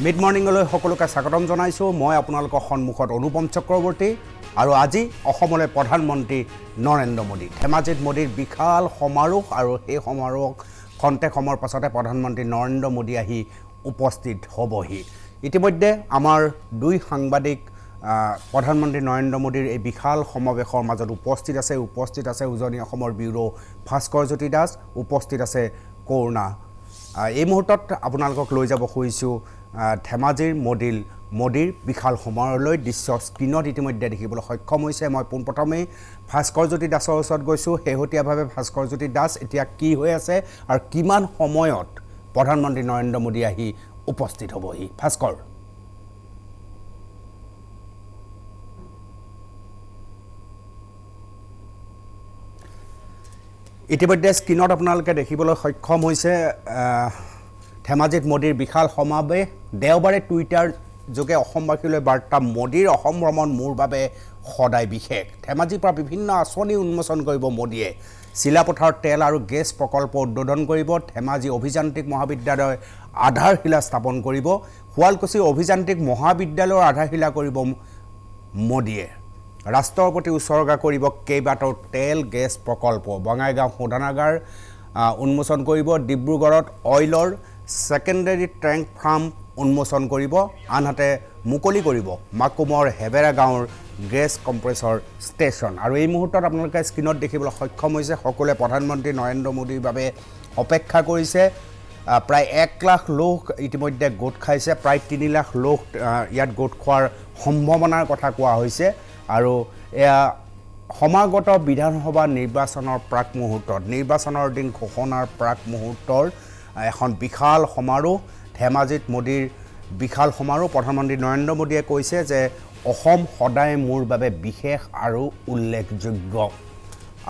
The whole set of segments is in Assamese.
মিড মৰ্ণিংলৈ সকলোকে স্বাগতম জনাইছোঁ। মই আপোনালোকৰ সন্মুখত অনুপম চক্ৰৱৰ্তী আৰু আজি অসমলৈ প্ৰধানমন্ত্ৰী নৰেন্দ্ৰ মোদী। ধেমাজিত মোদীৰ বিশাল সমাৰোহ আৰু সেই সমাৰোহ খন্তেক সময়ৰ পাছতে প্ৰধানমন্ত্ৰী নৰেন্দ্ৰ মোদী আহি উপস্থিত হ'বহি। ইতিমধ্যে আমাৰ দুই সাংবাদিক প্ৰধানমন্ত্ৰী নৰেন্দ্ৰ মোদীৰ এই বিশাল সমাৱেশৰ মাজত উপস্থিত আছে উজনি অসমৰ ব্যুৰো ভাস্কৰজ্যোতি দাস, উপস্থিত আছে কৰুণা। এই মুহূৰ্তত আপোনালোকক লৈ যাব খুজিছোঁ ধেমাজিৰ মোদীৰ বিশাল সমাৰোহলৈ। দৃশ্য স্ক্ৰীণত ইতিমধ্যে দেখিবলৈ সক্ষম হৈছে। মই পোনপ্ৰথমেই ভাস্কৰজ্যোতি দাসৰ ওচৰত গৈছোঁ। শেহতীয়াভাৱে ভাস্কৰজ্যোতি দাস এতিয়া কি হৈ আছে আৰু কিমান সময়ত প্ৰধানমন্ত্ৰী নৰেন্দ্ৰ মোদী আহি উপস্থিত হ'বহি? ভাস্কৰ। ইতিমধ্যে স্ক্ৰীণত আপোনালোকে দেখিবলৈ সক্ষম হৈছে ধেমাজিত মোদীৰ বিশাল সমাৱেশ। দেওবাৰে টুইটাৰ যোগে অসমবাসীলৈ বাৰ্তা, মোদীৰ অসম ভ্ৰমণ মোৰ বাবে সদায় বিশেষ। ধেমাজিৰ পৰা বিভিন্ন আঁচনি উন্মোচন কৰিব মোদীয়ে। চিলাপথাৰত তেল আৰু গেছ প্ৰকল্প উদ্বোধন কৰিব। ধেমাজি অভিযান্ত্ৰিক মহাবিদ্যালয়ৰ আধাৰশিলা স্থাপন কৰিব। শুৱালকুছি অভিযান্ত্ৰিক মহাবিদ্যালয়ৰ আধাৰশিলা কৰিব মোদীয়ে। ৰাষ্ট্ৰৰ প্ৰতি উৎসৰ্গা কৰিব কেইবাটাও তেল গেছ প্ৰকল্প। বঙাইগাঁও শোধনাগাৰ উন্মোচন কৰিব। ডিব্ৰুগড়ত অইলৰ ছেকেণ্ডেৰী টেংক ফাৰ্ম উন্মোচন কৰিব। আনহাতে মুকলি কৰিব মাকুমৰ হেবেৰা গাঁৱৰ গেছ কম্প্ৰেছৰ ষ্টেচন। আৰু এই মুহূৰ্তত আপোনালোকে স্ক্ৰীণত দেখিবলৈ সক্ষম হৈছে সকলোৱে প্ৰধানমন্ত্ৰী নৰেন্দ্ৰ মোদীৰ বাবে অপেক্ষা কৰিছে। প্ৰায় 1 লাখ লোক ইতিমধ্যে গোট খাইছে। প্ৰায় 3 লাখ লোক ইয়াত গোট খোৱাৰ সম্ভাৱনাৰ কথা কোৱা হৈছে। আৰু এয়া সমাগত বিধানসভা নিৰ্বাচনৰ প্ৰাক মুহূৰ্তত, নিৰ্বাচনৰ দিন ঘোষণাৰ প্ৰাক মুহূৰ্তৰ এখন বিশাল সমাৰোহ। ধেমাজিত মোদীৰ বিশাল সমাৰোহ। প্ৰধানমন্ত্ৰী নৰেন্দ্ৰ মোদীয়ে কৈছে যে অসম সদায় মোৰ বাবে বিশেষ আৰু উল্লেখযোগ্য।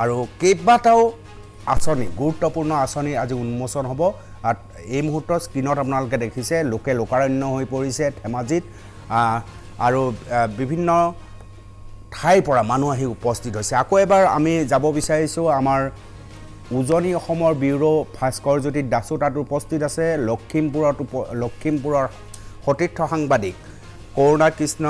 আৰু কেইবাটাও আঁচনি, গুৰুত্বপূৰ্ণ আঁচনি আজি উন্মোচন হ'ব। এই মুহূৰ্তত স্ক্ৰীণত আপোনালোকে দেখিছে লোকে লোকাৰণ্য হৈ পৰিছে ধেমাজিত। আৰু বিভিন্ন ঠাইৰ পৰা মানুহ আহি উপস্থিত হৈছে। আকৌ এবাৰ আমি যাব বিচাৰিছোঁ আমাৰ উজনি অসমৰ ব্যুৰো ভাস্কৰজ্যোতি দাসো তাত উপস্থিত আছে। লখিমপুৰৰ সতীৰ্থ সাংবাদিক কৰুণা কৃষ্ণ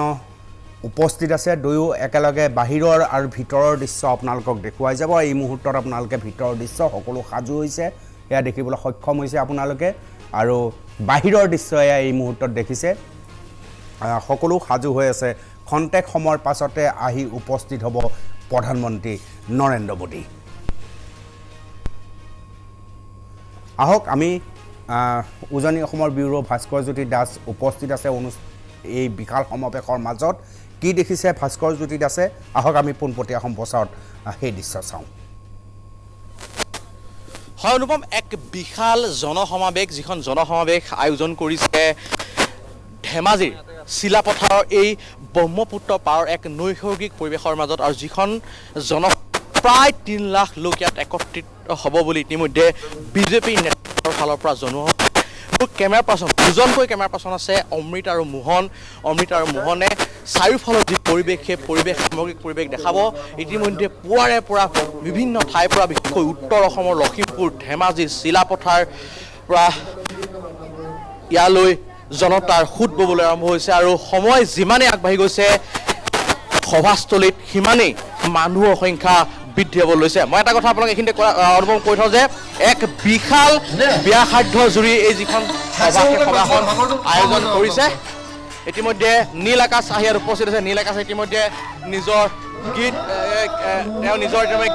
উপস্থিত আছে। দুয়ো একেলগে বাহিৰৰ আৰু ভিতৰৰ দৃশ্য আপোনালোকক দেখুৱাই যাব। এই মুহূৰ্তত আপোনালোকে ভিতৰৰ দৃশ্য সকলো সাজু হৈছে, এয়া দেখিবলৈ সক্ষম হৈছে আপোনালোকে। আৰু বাহিৰৰ দৃশ্য এয়া এই মুহূৰ্তত দেখিছে, সকলো সাজু হৈ আছে। খন্তেক সময়ৰ পাছতে আহি উপস্থিত হ'ব প্ৰধানমন্ত্ৰী নৰেন্দ্ৰ মোদী। আহক আমি উজনি অসমৰ ব্যুৰো ভাস্কৰজ্যোতি দাস উপস্থিত আছে এই বিশাল সমাৱেশৰ মাজত। কি দেখিছে ভাস্কৰজ্যোতি দাসে? আহক আমি পোনপটীয়া সম্প্ৰচাৰত সেই দৃশ্য চাওঁ। হয় অনুপম, এক বিশাল জনসমাৱেশ, যিখন জনসমাৱেশ আয়োজন কৰিছে ধেমাজিৰ চিলাপথাৰৰ এই ব্ৰহ্মপুত্ৰ পাৰৰ এক নৈসৰ্গিক পৰিৱেশৰ মাজত, আৰু যিখন প্ৰায় 3 লাখ লোক ইয়াত একত্ৰিত হ'ব বুলি ইতিমধ্যে বিজেপি নেতৃত্বৰ ফালৰ পৰা জনোৱা হয়। মোৰ কেমেৰা পাৰ্চন, দুজনকৈ কেমেৰা পাৰ্চন আছে, অমৃত আৰু মোহনে চাৰিওফালৰ যি পৰিৱেশ, সেই সামগ্ৰিক পৰিৱেশ দেখাব। ইতিমধ্যে পুৱাৰে পৰা বিভিন্ন ঠাইৰ পৰা, বিশেষকৈ উত্তৰ অসমৰ লখিমপুৰ, ধেমাজি, চিলাপথাৰ পৰা ইয়ালৈ জনতাৰ সোঁত ববলৈ আৰম্ভ হৈছে। আৰু সময় যিমানেই আগবাঢ়ি গৈছে সভাস্থলীত সিমানেই মানুহৰ সংখ্যা বৃদ্ধি হ'ব লৈছে। মই এটা কথা আপোনাক এইখিনিতে অনুভৱ কৰি থওঁ যে এক বিশাল ব্যাসাধ্য জুৰি এই যিখন সভাখন আয়োজন কৰিছে। ইতিমধ্যে নীল আকাশ আহি ইয়াত উপস্থিত আছে। নীল আকাশ ইতিমধ্যে নিজৰ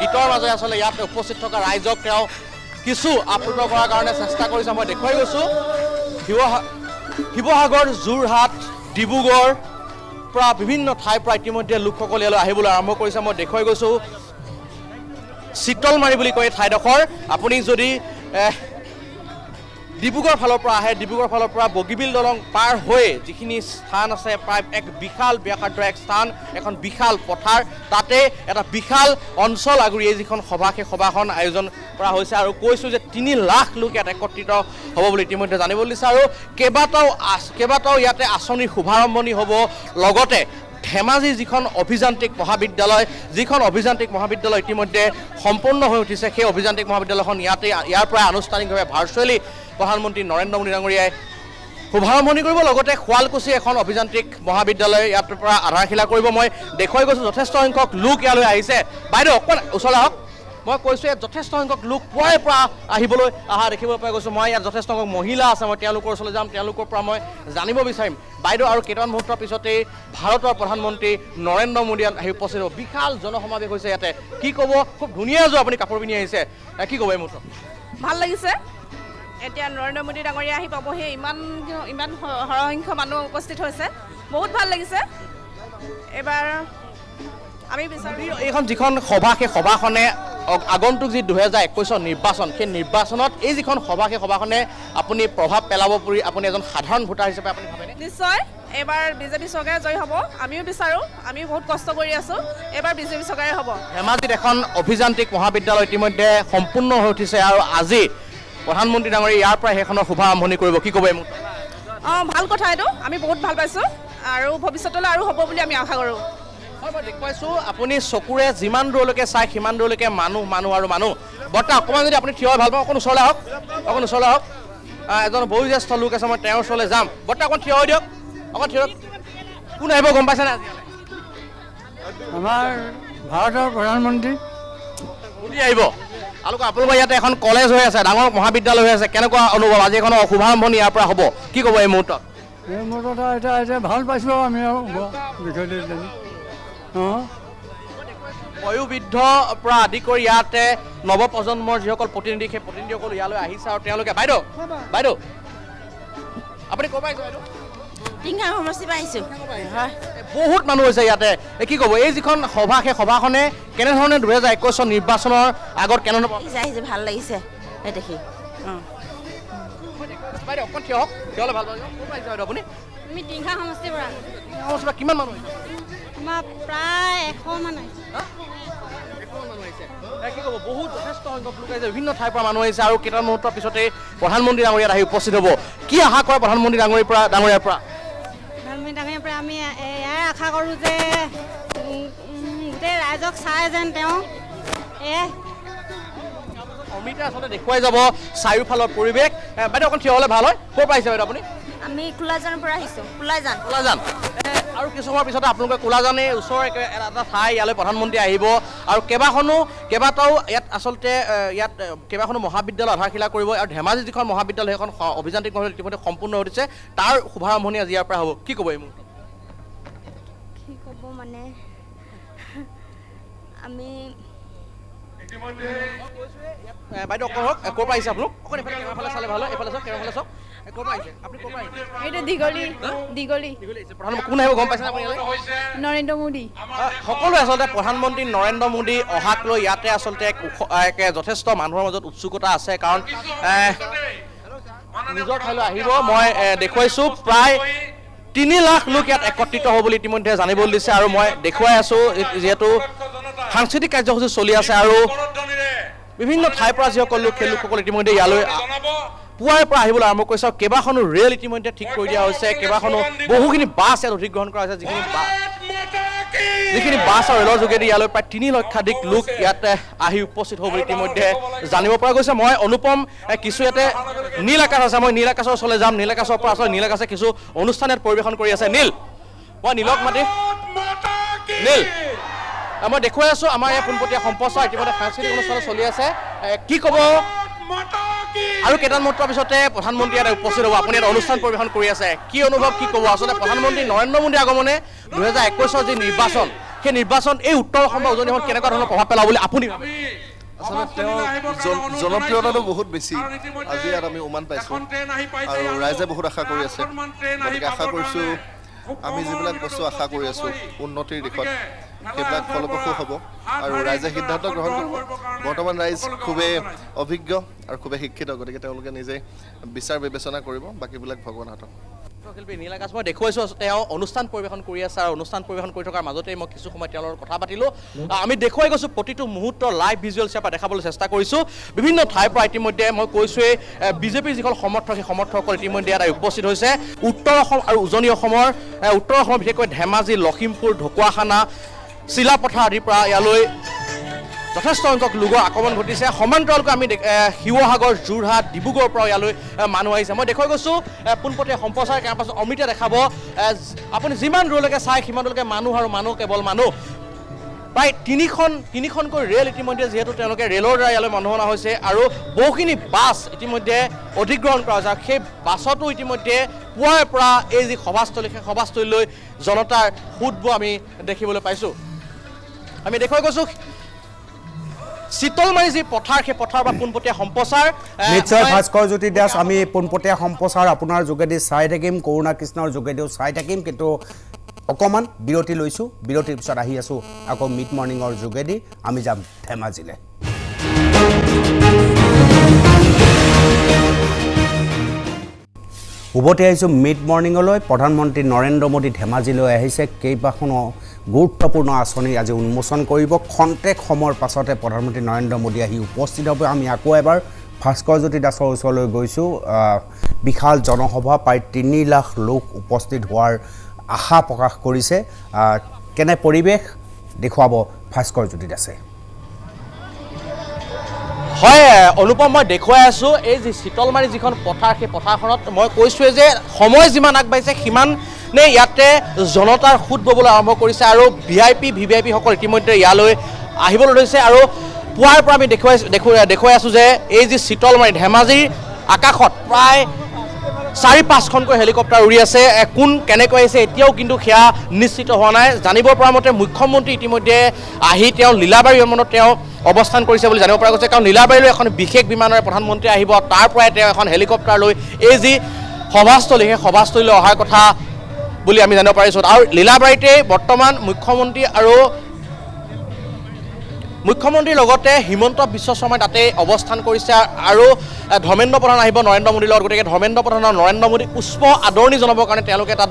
গীতৰ মাজে আচলতে ইয়াত উপস্থিত থকা ৰাইজক তেওঁ কিছু আপ্লুত কৰাৰ কাৰণে চেষ্টা কৰিছে। মই দেখুৱাই গৈছোঁ শিৱসাগৰ, যোৰহাট, ডিব্ৰুগড় পৰা বিভিন্ন ঠাইৰ পৰা ইতিমধ্যে লোকসকল ইয়ালৈ আহিবলৈ আৰম্ভ কৰিছে। মই দেখুৱাই গৈছোঁ চিতলমাৰী বুলি কয় ঠাইডোখৰ। আপুনি যদি ডিব্ৰুগড় ফালৰ পৰা আহে, ডিব্ৰুগড় ফালৰ পৰা বগীবিল দলং পাৰ হৈ যিখিনি স্থান আছে, প্ৰায় এক বিশাল ব্যাসাৰ্ধ এক স্থান, এখন বিশাল পথাৰ, তাতে এটা বিশাল অঞ্চল আগুৰি এই যিখন সভা, সেই সভাখন আয়োজন কৰা হৈছে। আৰু কৈছোঁ যে 3 লাখ লোক ইয়াত একত্ৰিত হ'ব বুলি ইতিমধ্যে জানিবলৈ দিছে। আৰু কেইবাটাও ইয়াতে আঁচনিৰ শুভাৰম্ভণি হ'ব। লগতে ধেমাজি যিখন অভিযান্ত্ৰিক মহাবিদ্যালয় ইতিমধ্যে সম্পূৰ্ণ হৈ উঠিছে, সেই অভিযান্ত্ৰিক মহাবিদ্যালয়খন ইয়াৰ পৰাই আনুষ্ঠানিকভাৱে ভাৰ্চুৱেলি প্ৰধানমন্ত্ৰী নৰেন্দ্ৰ মোদী ডাঙৰীয়াই শুভাৰম্ভণি কৰিব লগতে শুৱালকুছি এখন অভিযান্ত্ৰিক মহাবিদ্যালয় ইয়াৰ পৰা আধাৰশিলা কৰিব মই দেখুৱাই গৈছোঁ যথেষ্ট সংখ্যক লোক ইয়ালৈ আহিছে বাইদেউ অকণমান ওচৰলৈ আহক মই কৈছোঁ ইয়াত যথেষ্ট সংখ্যক লোক পুৱাৰে পৰা আহিবলৈ অহা দেখিবলৈ পাই গৈছোঁ মই ইয়াত যথেষ্ট সংখ্যক মহিলা আছে মই তেওঁলোকৰ ওচৰলৈ যাম তেওঁলোকৰ পৰা মই জানিব বিচাৰিম বাইদেউ আৰু কেইটামান মুহূৰ্তৰ পিছতেই ভাৰতৰ প্ৰধানমন্ত্ৰী নৰেন্দ্ৰ মোদী আহি উপস্থিত হ'ব বিশাল জনসমাৱেশ হৈছে ইয়াতে কি ক'ব খুব ধুনীয়া এযোৰ আপুনি কাপোৰ পিন্ধি আহিছে কি ক'ব এই মুহূৰ্তত ভাল লাগিছে এতিয়া নৰেন্দ্ৰ মোদী ডাঙৰীয়া আহি পাবহি ইমান সৰহসংখ্যক মানুহ উপস্থিত হৈছে বহুত ভাল লাগিছে এবাৰ আমি বিচাৰোঁ এইখন যিখন সভা সেই সভাখনে আগন্তুক যি 2021 নিৰ্বাচন সেই নিৰ্বাচনত এই যিখন সভা সেই সভাখনে আপুনি প্ৰভাৱ পেলাব বুলি আপুনি এজন সাধাৰণ ভোটাৰ হিচাপে আপুনি ভাবেনে নিশ্চয় এবাৰ বিজেপি চৰকাৰে জয়ী হ'ব আমিও বিচাৰোঁ আমি বহুত কষ্ট কৰি আছোঁ এবাৰ বিজেপি চৰকাৰে হ'ব ধেমাজিত এখন অভিযান্ত্ৰিক মহাবিদ্যালয় ইতিমধ্যে সম্পূৰ্ণ হৈ উঠিছে আৰু আজি প্ৰধানমন্ত্ৰী ডাঙৰীয়া ইয়াৰ পৰা সেইখনৰ শুভাৰম্ভণি কৰিব কি ক'ব এই মুহূৰ্তত ভাল কথা এইটো আমি বহুত ভাল পাইছোঁ আৰু ভৱিষ্যতলৈ আৰু হ'ব বুলি আমি আশা কৰোঁ হয় মই দেখুৱাইছোঁ আপুনি চকুৰে যিমান দূৰলৈকে চাই সিমান দূৰলৈকে মানুহ আৰু মানুহ বৰ্তা অকণমান যদি আপুনি থিয় হৈ ভাল পাওঁ অকণ ওচৰলৈ আহক এজন বয়োজ্যেষ্ঠ লোক আছে মই তেওঁৰ ওচৰলৈ যাম বৰ্তা অকণ থিয় হৈ দিয়ক অকণ থিয় কোন আহিব গম পাইছেনে আজি আমাৰ ভাৰতৰ প্ৰধানমন্ত্ৰী মোদী আহিব আপোনালোকৰ ইয়াতে এখন কলেজ হৈ আছে ডাঙৰ মহাবিদ্যালয় হৈ আছে কেনেকুৱা অনুভৱ আজি এখন শুভাৰম্ভণি ইয়াৰ পৰা হ'ব কি ক'ব এই মুহূৰ্তত এই মুহূৰ্তত এতিয়া ভাল পাইছোঁ আমি আৰু বিষয়টো বয়োবৃদ্ধৰ পৰা আদি কৰি ইয়াতে নৱপ্ৰজন্মৰ যিসকল প্ৰতিনিধি সেই প্ৰতিনিধিসকল ইয়ালৈ আহিছে আৰু তেওঁলোকে বাইদেউ আপুনি ক'ৰ পৰা আহিছে বাইদেউ টিংখাং সমষ্টিৰ পৰা আহিছোঁ বহুত মানুহ হৈছে ইয়াতে কি ক'ব এই যিখন সভা সেই সভাখনে কেনেধৰণে 2021 নিৰ্বাচনৰ আগত আহিছে ভাল লাগিছে দেখি বাইদেউ অকণ থিয় হওক থিয় হ'লে ভাল পাব ক'ৰ পৰা আহিছে বাইদেউ আপুনি আমি টিংখাং সমষ্টিৰ পৰা কিমান মানুহ আহিছে আমাৰ প্ৰায় 100 মান আহিছে কি ক'ব বহুত যথেষ্ট সংখ্যক লোক আহিছে বিভিন্ন ঠাইৰ পৰা মানুহ আহিছে আৰু কেইটামান মুহূৰ্তৰ পিছতে প্ৰধানমন্ত্ৰী ডাঙৰীয়াত আহি উপস্থিত হ'ব কি আশা কৰে প্ৰধানমন্ত্ৰী ডাঙৰীয়াৰ পৰা আমি এয়াই আশা কৰোঁ যে গোটেই ৰাইজক চাই যেন তেওঁ অমিতা আচলতে দেখুৱাই যাব চাৰিওফালৰ পৰিৱেশ বাইদেউ অকণ থিয় হ'লে ভাল হয় ক'ৰ পৰা আহিছে বাইদেউ আপুনি আমি কোলাজানৰ পৰা আহিছোঁ কোলাজান আৰু কিছু সময়ৰ পিছতে আপোনালোকে কোলাজানে ওচৰৰ এটা ঠাই ইয়ালৈ প্ৰধানমন্ত্ৰী আহিব আৰু কেইবাটাও ইয়াত আচলতে কেইবাখনো মহাবিদ্যালয় আধাৰশিলা কৰিব আৰু ধেমাজি যিখন মহাবিদ্যালয় সেইখন অভিযান্ত্ৰিক মহাবিদ্যালয় ইতিমধ্যে সম্পূৰ্ণ হৈ উঠিছে তাৰ শুভাৰম্ভণি আজি ইয়াৰ পৰা হ'ব কি ক'ব এই মুহূৰ্তত কি ক'ব মানে আমি বাইদেউ অকণ হওক ক'ৰ পৰা আহিছে আপোনালোক অকণ এইফালে কেমেৰাফালে চালে ভাল হয় এইফালে চাওক কেমেৰাফালে চাওক ক'ৰ পৰা আহিছে আপুনি ক'ৰ পৰা আহিছে এইটো দীঘলী কোন আহিব গম পাইছেনে আপুনি নৰেন্দ্ৰ মোদী সকলোৱে আচলতে প্ৰধানমন্ত্ৰী নৰেন্দ্ৰ মোদী অহাক লৈ ইয়াতে আচলতে এক যথেষ্ট মানুহৰ মাজত উৎসুকতা আছে কাৰণ নিজৰ ঠাইলৈ আহিব মই দেখুৱাইছোঁ প্ৰায় 3 লাখ লোক ইয়াত একত্ৰিত হ'ব বুলি ইতিমধ্যে জানিবলৈ দিছে আৰু মই দেখুৱাই আছোঁ যিহেতু সাংস্কৃতিক কাৰ্যসূচী চলি আছে আৰু বিভিন্ন ঠাইৰ পৰা যিসকল লোক সেই লোকসকল ইতিমধ্যে ইয়ালৈ পুৱাৰে পৰা আহিবলৈ আৰম্ভ কৰিছে আৰু কেইবাখনো ৰেল ইতিমধ্যে ঠিক কৰি দিয়া হৈছে কেইবাখনো বহুখিনি বাছ ইয়াত অধিগ্ৰহণ কৰা হৈছে যিখিনি বাছ আৰু ৰেলৰ যোগেদি ইয়ালৈ প্ৰায় 3 লক্ষাধিক লোক ইয়াতে আহি উপস্থিত হ'ব বুলি ইতিমধ্যে জানিব পৰা গৈছে মই অনুপম কিছু ইয়াতে নীল আকাশ আছে মই নীল আকাশৰ ওচৰলৈ যাম নীল আকাশৰ পৰা আচলতে নীল আকাশে কিছু অনুষ্ঠান ইয়াত পৰিৱেশন কৰি আছে মই নীলক মাতি নীল মই দেখুৱাই আছোঁ আমাৰ ইয়াত পোনপটীয়া সম্প্ৰচাৰ ইতিমধ্যে সাংস্কৃতিক অনুষ্ঠান চলি আছে কি ক'ব আৰু কেইটামান মুহূৰ্তৰ পিছতে প্ৰধানমন্ত্ৰী ইয়াত উপস্থিত হ'ব আপুনি এটা অনুষ্ঠান পৰিৱেশন কৰি আছে কি অনুভৱ কি ক'ব আচলতে প্ৰধানমন্ত্ৰী নৰেন্দ্ৰ মোদীৰ আগমনে 2021 যি নিৰ্বাচন সেই নিৰ্বাচন এই উত্তৰ অসম বা উজনি অসমত কেনেকুৱা ধৰণৰ প্ৰভাৱ পেলাব বুলি আপুনি ভাবে আচলতে তেওঁৰ জনপ্ৰিয়তাটো বহুত বেছি আজি ইয়াত আমি উমান পাইছোঁ আৰু ৰাইজে বহুত আশা কৰি আছে গতিকে আশা কৰিছোঁ আমি যিবিলাক বস্তু আশা কৰি আছোঁ উন্নতিৰ দিশত সেইবিলাক ফলপ্ৰসূ হ'ব আৰু ৰাইজে সিদ্ধান্ত গ্ৰহণ কৰিব বৰ্তমান ৰাইজ খুবেই অভিজ্ঞ আৰু খুবেই শিক্ষিত গতিকে তেওঁলোকে নিজে বিচাৰ বিবেচনা কৰিব বাকীবিলাক ভগৱানৰ হাতত শিল্পী নীল আকাশ মই দেখুৱাইছোঁ তেওঁ অনুষ্ঠান পৰিৱেশন কৰি আছে আৰু অনুষ্ঠান পৰিৱেশন কৰি থকাৰ মাজতেই মই কিছু সময় তেওঁলোকৰ কথা পাতিলোঁ আমি দেখুৱাই গৈছোঁ প্ৰতিটো মুহূৰ্তৰ লাইভ ভিজুৱেলছ ইয়াৰ পৰা দেখাবলৈ চেষ্টা কৰিছোঁ বিভিন্ন ঠাইৰ পৰা ইতিমধ্যে মই কৈছোঁৱেই বিজেপিৰ যিসকল সমৰ্থক সেই সমৰ্থকসকল ইতিমধ্যে ইয়াত উপস্থিত হৈছে উত্তৰ অসম আৰু উজনি অসমৰ বিশেষকৈ ধেমাজি লখিমপুৰ ঢকুৱাখানা চিলাপথাৰ আদিৰ পৰা ইয়ালৈ যথেষ্ট সংখ্যক লোকৰ আগমন ঘটিছে সমান্তৰালকৈ আমি শিৱসাগৰ যোৰহাট ডিব্ৰুগড়ৰ পৰা ইয়ালৈ মানুহ আহিছে মই দেখুৱাই গৈছোঁ পোনপটীয়া সম্প্ৰচাৰ কেম্পাছত অমৃতা দেখাব আপুনি যিমান দূৰলৈকে চাই সিমান দূৰলৈকে মানুহ আৰু মানুহ কেৱল মানুহ প্ৰায় তিনিখনকৈ ৰেল ইতিমধ্যে যিহেতু তেওঁলোকে ৰেলৰ দ্বাৰা ইয়ালৈ মানুহ অনা হৈছে আৰু বহুখিনি বাছ ইতিমধ্যে অধিগ্ৰহণ কৰা হৈছে আৰু সেই বাছতো ইতিমধ্যে পুৱাৰ পৰা এই যি সভাস্থলী সেই সভাস্থলীলৈ জনতাৰ সোঁতবোৰ আমি দেখিবলৈ পাইছোঁ আমি দেখুৱাই গৈছোঁ শীতলমাৰী যি পথাৰ সেই পথাৰ বা পোনপটীয়া সম্প্ৰচাৰ নিশ্চয় ভাস্কৰ জ্যোতি দাস আমি পোনপটীয়া সম্প্ৰচাৰ আপোনাৰ যোগেদি চাই থাকিম কৰুণা কৃষ্ণৰ যোগেদিও চাই থাকিম কিন্তু অকণমান বিৰতি লৈছোঁ বিৰতিৰ পিছত আহি আছোঁ আকৌ মিড মৰ্ণিঙৰ যোগেদি আমি যাম ধেমাজিলৈ উভতি আহিছোঁ মিড মৰ্ণিঙলৈ প্ৰধানমন্ত্ৰী নৰেন্দ্ৰ মোদী ধেমাজিলৈ আহিছে কেইবাখনো গুৰুত্বপূৰ্ণ আঁচনি আজি উন্মোচন কৰিব খন্তেক সময়ৰ পাছতে প্ৰধানমন্ত্ৰী নৰেন্দ্ৰ মোদী আহি উপস্থিত হ'ব আমি আকৌ এবাৰ ভাস্কৰ জ্যোতি দাসৰ ওচৰলৈ গৈছোঁ বিশাল জনসভা প্ৰায় 3 লাখ লোক উপস্থিত হোৱাৰ আশা প্ৰকাশ কৰিছে কেনে পৰিৱেশ দেখুৱাব ভাস্কৰ জ্যোতি দাসে হয় অনুপম মই দেখুৱাই আছোঁ এই যি শীতলমাৰী যিখন পথাৰ সেই পথাৰখনত মই কৈছোঁৱে যে সময় যিমান আগবাঢ়িছে সিমানে ইয়াতে জনতাৰ সোঁত ববলৈ আৰম্ভ কৰিছে আৰু VVIP সকল ইতিমধ্যে ইয়ালৈ আহিবলৈ ধৰিছে আৰু পুৱাৰ পৰা আমি দেখুৱাই আছোঁ যে এই যি শীতলমাৰী ধেমাজিৰ আকাশত প্ৰায় 4-5খনকৈ হেলিকপ্টাৰ উৰি আছে কোন কেনেকৈ আহিছে এতিয়াও কিন্তু সেয়া নিশ্চিত হোৱা নাই জানিব পৰা মতে মুখ্যমন্ত্ৰী ইতিমধ্যে আহি তেওঁ লীলাবাৰী বিমানত তেওঁ অৱস্থান কৰিছে বুলি জানিব পৰা গৈছে কাৰণ লীলাবাৰীলৈ এখন বিশেষ বিমানেৰে প্ৰধানমন্ত্ৰী আহিব তাৰ পৰাই তেওঁ এখন হেলিকপ্টাৰ লৈ এই যি সভাস্থলী সেই সভাস্থলীলৈ অহাৰ কথা বুলি আমি জানিব পাৰিছোঁ আৰু লীলাবাৰীতে বৰ্তমান মুখ্যমন্ত্ৰীৰ লগতে হিমন্ত বিশ্ব শৰ্মাই তাতে অৱস্থান কৰিছে আৰু ধৰ্মেন্দ্ৰ প্ৰধান আহিব নৰেন্দ্ৰ মোদীৰ লগত গতিকে ধৰ্মেন্দ্ৰ প্ৰধান আৰু নৰেন্দ্ৰ মোদীক পুষ্প আদৰণি জনাবৰ কাৰণে তেওঁলোকে তাত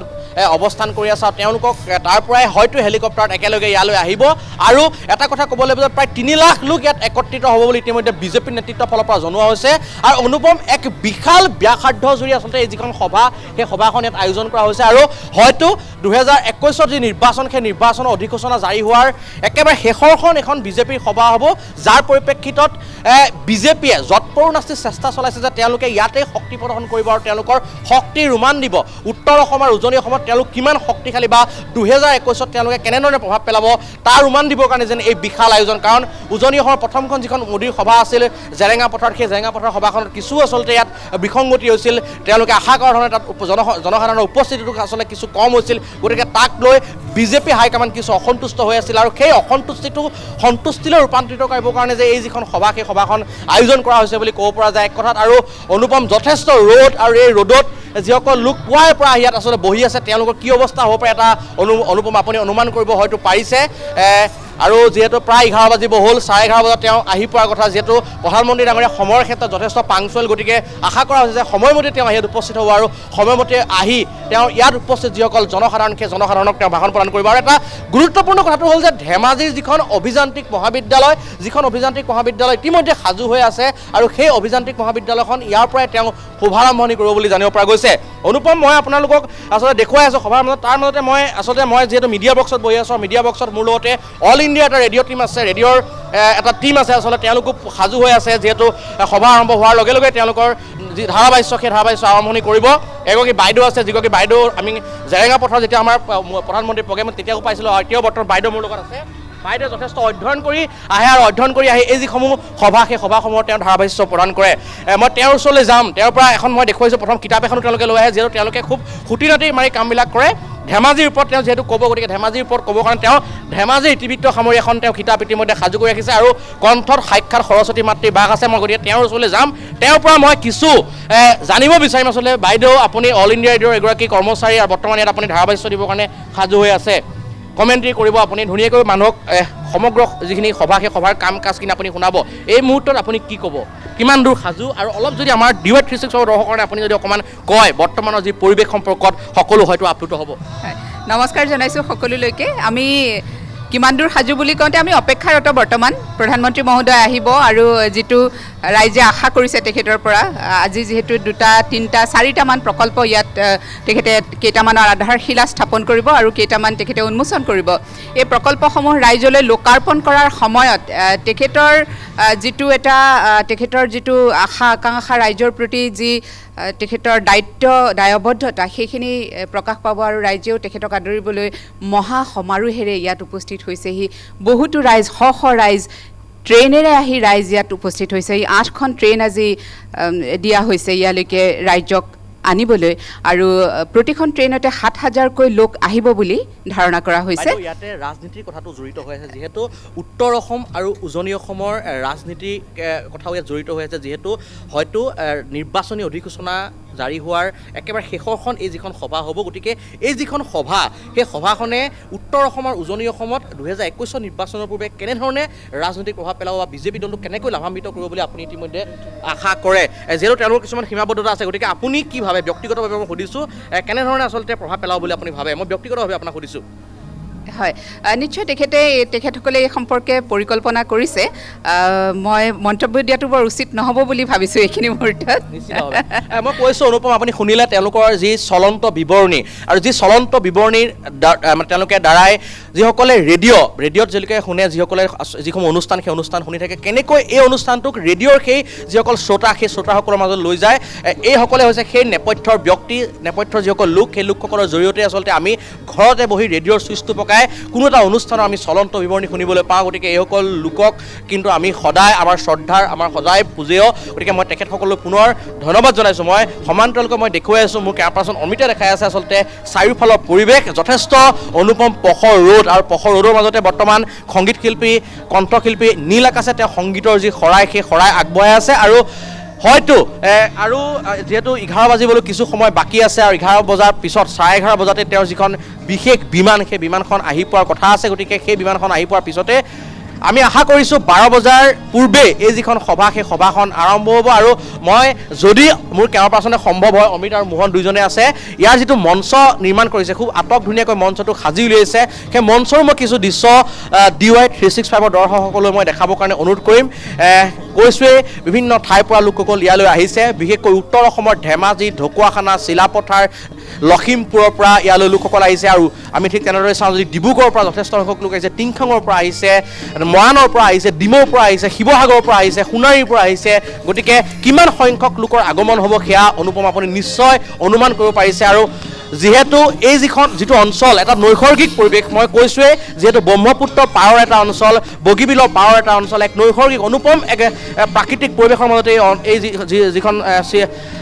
অৱস্থান কৰি আছে আৰু তেওঁলোকক তাৰ পৰাই হয়তো হেলিকপ্টাৰত একেলগে ইয়ালৈ আহিব আৰু এটা কথা ক'ব লাগিব যে প্ৰায় 3 লাখ লোক ইয়াত একত্ৰিত হ'ব বুলি ইতিমধ্যে বিজেপিৰ নেতৃত্বৰ ফালৰ পৰা জনোৱা হৈছে আৰু অনুপম এক বিশাল ব্যাসাৰ্ধ জুৰি আচলতে এই যিখন সভা সেই সভাখন ইয়াত আয়োজন কৰা হৈছে আৰু হয়তো 2021 যি নিৰ্বাচন সেই নিৰ্বাচনৰ অধিসূচনা জাৰি হোৱাৰ একেবাৰে শেষৰখন এখন বিজেপিৰ সভা হ'ব যাৰ পৰিপ্ৰেক্ষিতত বিজেপিয়ে যৎপৰোনাস্তি চেষ্টা চলাইছে যে তেওঁলোকে ইয়াতে শক্তি প্ৰদৰ্শন কৰিব আৰু তেওঁলোকৰ শক্তিৰ উমান দিব উত্তৰ অসম আৰু উজনি অসমত তেওঁলোক কিমান শক্তিশালী বা 2021 তেওঁলোকে কেনেধৰণে প্ৰভাৱ পেলাব তাৰ উমান দিবৰ কাৰণে যেন এই বিশাল আয়োজন কাৰণ উজনি অসমৰ প্ৰথমখন যিখন মোদীৰ সভা আছিল জেৰেঙা পথাৰত সেই জেৰেঙা পথাৰ সভাখনত কিছু আচলতে ইয়াত বিসংগতি হৈছিল তেওঁলোকে আশা কৰা ধৰণে তাত জনসাধাৰণৰ উপস্থিতিটো আচলতে কিছু কম হৈছিল গতিকে তাক লৈ বিজেপি হাইকমাণ্ড কিছু অসন্তুষ্ট হৈ আছিল আৰু সেই অসন্তুষ্টিটো সন্তুষ্টিলৈ ৰূপান্তৰিত কৰিবৰ কাৰণে যে এই যিখন সভা সেই সভাখন আয়োজন কৰা হৈছে বুলি ক'ব পৰা যায় এক কথাত আৰু অনুপম যথেষ্ট ৰ'দ আৰু এই ৰ'দত যিসকল লোক পুৱাৰ পৰা ইয়াত আচলতে বহি আছে তেওঁলোকৰ কি অৱস্থা হ'ব পাৰে এটা অনুপম আপুনি অনুমান কৰিব হয়তো পাৰিছে আৰু যেহেতু প্ৰায় 11 বাজিব হ'ল 11:30 বজাত তেওঁ আহি পোৱাৰ কথা যেহেতু প্ৰধানমন্ত্ৰী ডাঙৰীয়া সময়ৰ ক্ষেত্ৰত যথেষ্ট পাংচুৱেল গতিকে আশা কৰা হৈছে যে সময়মতে তেওঁ ইয়াত উপস্থিত হ'ব আৰু সময়মতে আহি তেওঁ ইয়াত উপস্থিত যিসকল জনসাধাৰণ সেই জনসাধাৰণক তেওঁ ভাষণ প্ৰদান কৰিব আৰু এটা গুৰুত্বপূৰ্ণ কথাটো হ'ল যে ধেমাজিৰ যিখন অভিযান্ত্ৰিক মহাবিদ্যালয় ইতিমধ্যে সাজু হৈ আছে আৰু সেই অভিযান্ত্ৰিক মহাবিদ্যালয়খন ইয়াৰ পৰাই তেওঁ শুভাৰম্ভণি কৰিব বুলি জানিব পৰা গৈছে অনুপম মই আপোনালোকক আচলতে দেখুৱাই আছোঁ সভাৰ মাজত তাৰ মাজতে মই যিহেতু মিডিয়া বক্সত বহি আছোঁ মিডিয়া বক্সত মোৰ লগতে অল ইণ্ডিয়া এটা ৰেডিঅ' টীম আছে ৰেডিঅ'ৰ এটা টীম আছে আচলতে তেওঁলোকো সাজু হৈ আছে যিহেতু সভা আৰম্ভ হোৱাৰ লগে লগে তেওঁলোকৰ যি ধাৰাবাহিক সেই ধাৰাবাহিক আৰম্ভণি কৰিব এগৰাকী বাইদেউ আছে যিগৰাকী বাইদেউ আমি জেৰেঙা পথাৰত যেতিয়া আমাৰ প্ৰধানমন্ত্ৰীৰ প্ৰগ্ৰেমত তেতিয়াও পাইছিলোঁ আৰু এতিয়াও বৰ্তমান বাইদেউ মোৰ লগত আছে বাইদেউ যথেষ্ট অধ্যয়ন কৰি আহে এই যিসমূহ সভা সেই সভাসমূহৰ তেওঁ ধাৰাভাষ্য প্ৰদান কৰে মই তেওঁৰ ওচৰলৈ যাম তেওঁৰ পৰা এখন মই দেখুৱাইছোঁ প্ৰথম কিতাপ এখনো তেওঁলোকে লৈ আহে যিহেতু তেওঁলোকে খুব খুটি নাটি মাৰি কামবিলাক কৰে ধেমাজিৰ ওপৰত তেওঁ যিহেতু ক'ব গতিকে ধেমাজিৰ ওপৰত ক'বৰ কাৰণে তেওঁ ধেমাজিৰ ইতিবৃত্ত সামৰি এখন তেওঁ কিতাপ ইতিমধ্যে সাজু কৰি ৰাখিছে আৰু কণ্ঠত সাক্ষাৎ সৰস্বতী মাতৃ বাঘ আছে মই গতিকে তেওঁৰ ওচৰলৈ যাম তেওঁৰ পৰা মই কিছু জানিব বিচাৰিম আচলতে বাইদেউ আপুনি অল ইণ্ডিয়া ৰেডিঅ'ৰ এগৰাকী কৰ্মচাৰী আৰু বৰ্তমান ইয়াত আপুনি ধাৰাভাষ্য দিবৰ কাৰণে সাজু হৈ আছে কমেণ্ট্ৰি কৰিব আপুনি ধুনীয়াকৈ মানুহক সমগ্ৰ যিখিনি সভা সেই সভাৰ কাম কাজখিনি আপুনি শুনাব এই মুহূৰ্তত আপুনি কি ক'ব কিমান দূৰ সাজু আৰু অলপ যদি আমাৰ DY 360 দৰ্শকৰ কাৰণে আপুনি যদি অকণমান কয় বৰ্তমানৰ যি পৰিৱেশ সম্পৰ্কত সকলো হয়তো আপ্লুত হ'ব নমস্কাৰ জনাইছোঁ সকলোলৈকে আমি কিমান দূৰ সাজু বুলি কওঁতে আমি অপেক্ষাৰত বৰ্তমান প্ৰধানমন্ত্ৰী মহোদয় আহিব আৰু যিটো ৰাইজে আশা কৰিছে তেখেতৰ পৰা আজি যিহেতু 2টা 3টা 4টামান প্ৰকল্প ইয়াত তেখেতে কেইটামানৰ আধাৰশিলা স্থাপন কৰিব আৰু কেইটামান তেখেতে উন্মোচন কৰিব এই প্ৰকল্পসমূহ ৰাইজলৈ লোকাৰ্পণ কৰাৰ সময়ত তেখেতৰ যিটো এটা তেখেতৰ যিটো আশা আকাংক্ষা ৰাইজৰ প্ৰতি যি তেখেতৰ দায়বদ্ধতা সেইখিনি প্ৰকাশ পাব আৰু ৰাইজেও তেখেতক আদৰিবলৈ মহা সমাৰোহেৰে ইয়াত উপস্থিত হৈছেহি বহুতো ৰাইজ শ ৰাইজ ট্ৰেইনেৰে আহি ৰাইজ ইয়াত উপস্থিত হৈছে এই 8খন ট্ৰেইন আজি দিয়া হৈছে ইয়ালৈকে ৰাইজক আনিবলৈ আৰু প্ৰতিখন ট্ৰেইনতে 7,000কৈ লোক আহিব বুলি ধাৰণা কৰা হৈছে ইয়াতে ৰাজনীতিৰ কথাটো জড়িত হৈ আছে যিহেতু উত্তৰ অসম আৰু উজনি অসমৰ ৰাজনীতিৰ কথাও ইয়াত জড়িত হৈ আছে যিহেতু হয়তো নিৰ্বাচনী অধিসূচনা জাৰি হোৱাৰ একেবাৰে শেষৰখন এই যিখন সভা হ'ব গতিকে এই যিখন সভা সেই সভাখনে উত্তৰ অসম আৰু উজনি অসমত 2021 নিৰ্বাচনৰ পূৰ্বে কেনেধৰণে ৰাজনৈতিক প্ৰভাৱ পেলাব বা বিজেপি দলটোক কেনেকৈ লাভান্বিত কৰিব বুলি আপুনি ইতিমধ্যে আশা কৰে যিহেতু তেওঁলোকৰ কিছুমান সীমাবদ্ধতা আছে গতিকে আপুনি কি ভাবে ব্যক্তিগতভাৱে মই সুধিছোঁ কেনেধৰণে আচলতে প্ৰভাৱ পেলাব বুলি আপুনি ভাবে মই ব্যক্তিগতভাৱে আপোনাক সুধিছোঁ হয় নিশ্চয় তেখেতসকলে এই সম্পৰ্কে পৰিকল্পনা কৰিছে মই মন্তব্য দিয়াটো বৰ উচিত নহ'ব বুলি ভাবিছোঁ এইখিনি মুহূৰ্তত মই কৈছোঁ অনুপম আপুনি শুনিলে তেওঁলোকৰ যি চলন্ত বিৱৰণী আৰু যি চলন্ত বিৱৰণীৰ তেওঁলোকে দ্বাৰাই যিসকলে ৰেডিঅ'ত যিলৈকে শুনে যিসকলে যিসমূহ অনুষ্ঠান সেই অনুষ্ঠান শুনি থাকে কেনেকৈ এই অনুষ্ঠানটোক ৰেডিঅ'ৰ সেই যিসকল শ্ৰোতা সেই শ্ৰোতাসকলৰ মাজত লৈ যায় এইসকলে হৈছে সেই নেপথ্যৰ ব্যক্তি নেপথ্যৰ যিসকল লোক সেই লোকসকলৰ জৰিয়তে আচলতে আমি ঘৰতে বহি ৰেডিঅ'ৰ ছুইচটো পকাই কোনো এটা অনুষ্ঠানৰ আমি চলন্ত বিৱৰণী শুনিবলৈ পাওঁ গতিকে এইসকল লোকক কিন্তু আমি সদায় আমাৰ শ্ৰদ্ধাৰ আমাৰ সদায় পূজেয় গতিকে মই তেখেতসকললৈ পুনৰ ধন্যবাদ জনাইছোঁ মই সমান্তৰালকৈ মই দেখুৱাই আছোঁ মোৰ কেমেৰাপাৰ্চন অমিতে দেখাই আছে আচলতে চাৰিওফালৰ পৰিৱেশ যথেষ্ট অনুপম পখৰ ৰ'দ আৰু পখৰ ৰ'দৰ মাজতে বৰ্তমান সংগীত শিল্পী কণ্ঠশিল্পী নীল আকাশে তেওঁ সংগীতৰ যি শৰাই সেই শৰাই আগবঢ়াই আছে আৰু হয়তো আৰু যেহেতু 11 বাজিবলৈ কিছু সময় বাকী আছে আৰু 11 বজাৰ পিছত 11:30 বজাতে তেওঁৰ যিখন বিশেষ বিমান সেই বিমানখন আহি পোৱাৰ কথা আছে গতিকে সেই বিমানখন আহি পোৱাৰ পিছতে আমি আশা কৰিছোঁ 12 বজাৰ পূৰ্বে এই যিখন সভা সেই সভাখন আৰম্ভ হ'ব আৰু মই যদি মোৰ কেমেৰাপাৰ্চনে সম্ভৱ হয় অমিত আৰু মোহন দুইজনে আছে ইয়াৰ যিটো মঞ্চ নিৰ্মাণ কৰিছে খুব আটক ধুনীয়াকৈ মঞ্চটো সাজি উলিয়াইছে সেই মঞ্চৰ মই কিছু দৃশ্য DY 365ৰ দৰ্শকসকললৈ মই দেখাবৰ কাৰণে অনুৰোধ কৰিম কৈছোৱেই বিভিন্ন ঠাইৰ পৰা লোকসকল ইয়ালৈ আহিছে বিশেষকৈ উত্তৰ অসমৰ ধেমাজি ঢকুৱাখানা চিলাপথাৰ লখিমপুৰৰ পৰা ইয়ালৈ লোকসকল আহিছে আৰু আমি ঠিক তেনেদৰে চাওঁ যদি ডিব্ৰুগড়ৰ পৰা যথেষ্ট সংখ্যক লোক আহিছে টিংখাঙৰ পৰা আহিছে মৰাণৰ পৰা আহিছে ডিমৌৰ পৰা আহিছে শিৱসাগৰৰ পৰা আহিছে সোণাৰীৰ পৰা আহিছে গতিকে কিমান সংখ্যক লোকৰ আগমন হ'ব সেয়া অনুপম আপুনি নিশ্চয় অনুমান কৰিব পাৰিছে আৰু যিহেতু এই যিটো অঞ্চল এটা নৈসৰ্গিক পৰিৱেশ মই কৈছোঁৱেই যিহেতু ব্ৰহ্মপুত্ৰ পাৰৰ এটা অঞ্চল বগীবিলৰ পাৰৰ এটা অঞ্চল এক নৈসৰ্গিক অনুপম এক প্ৰাকৃতিক পৰিৱেশৰ মাজতে এই যিখন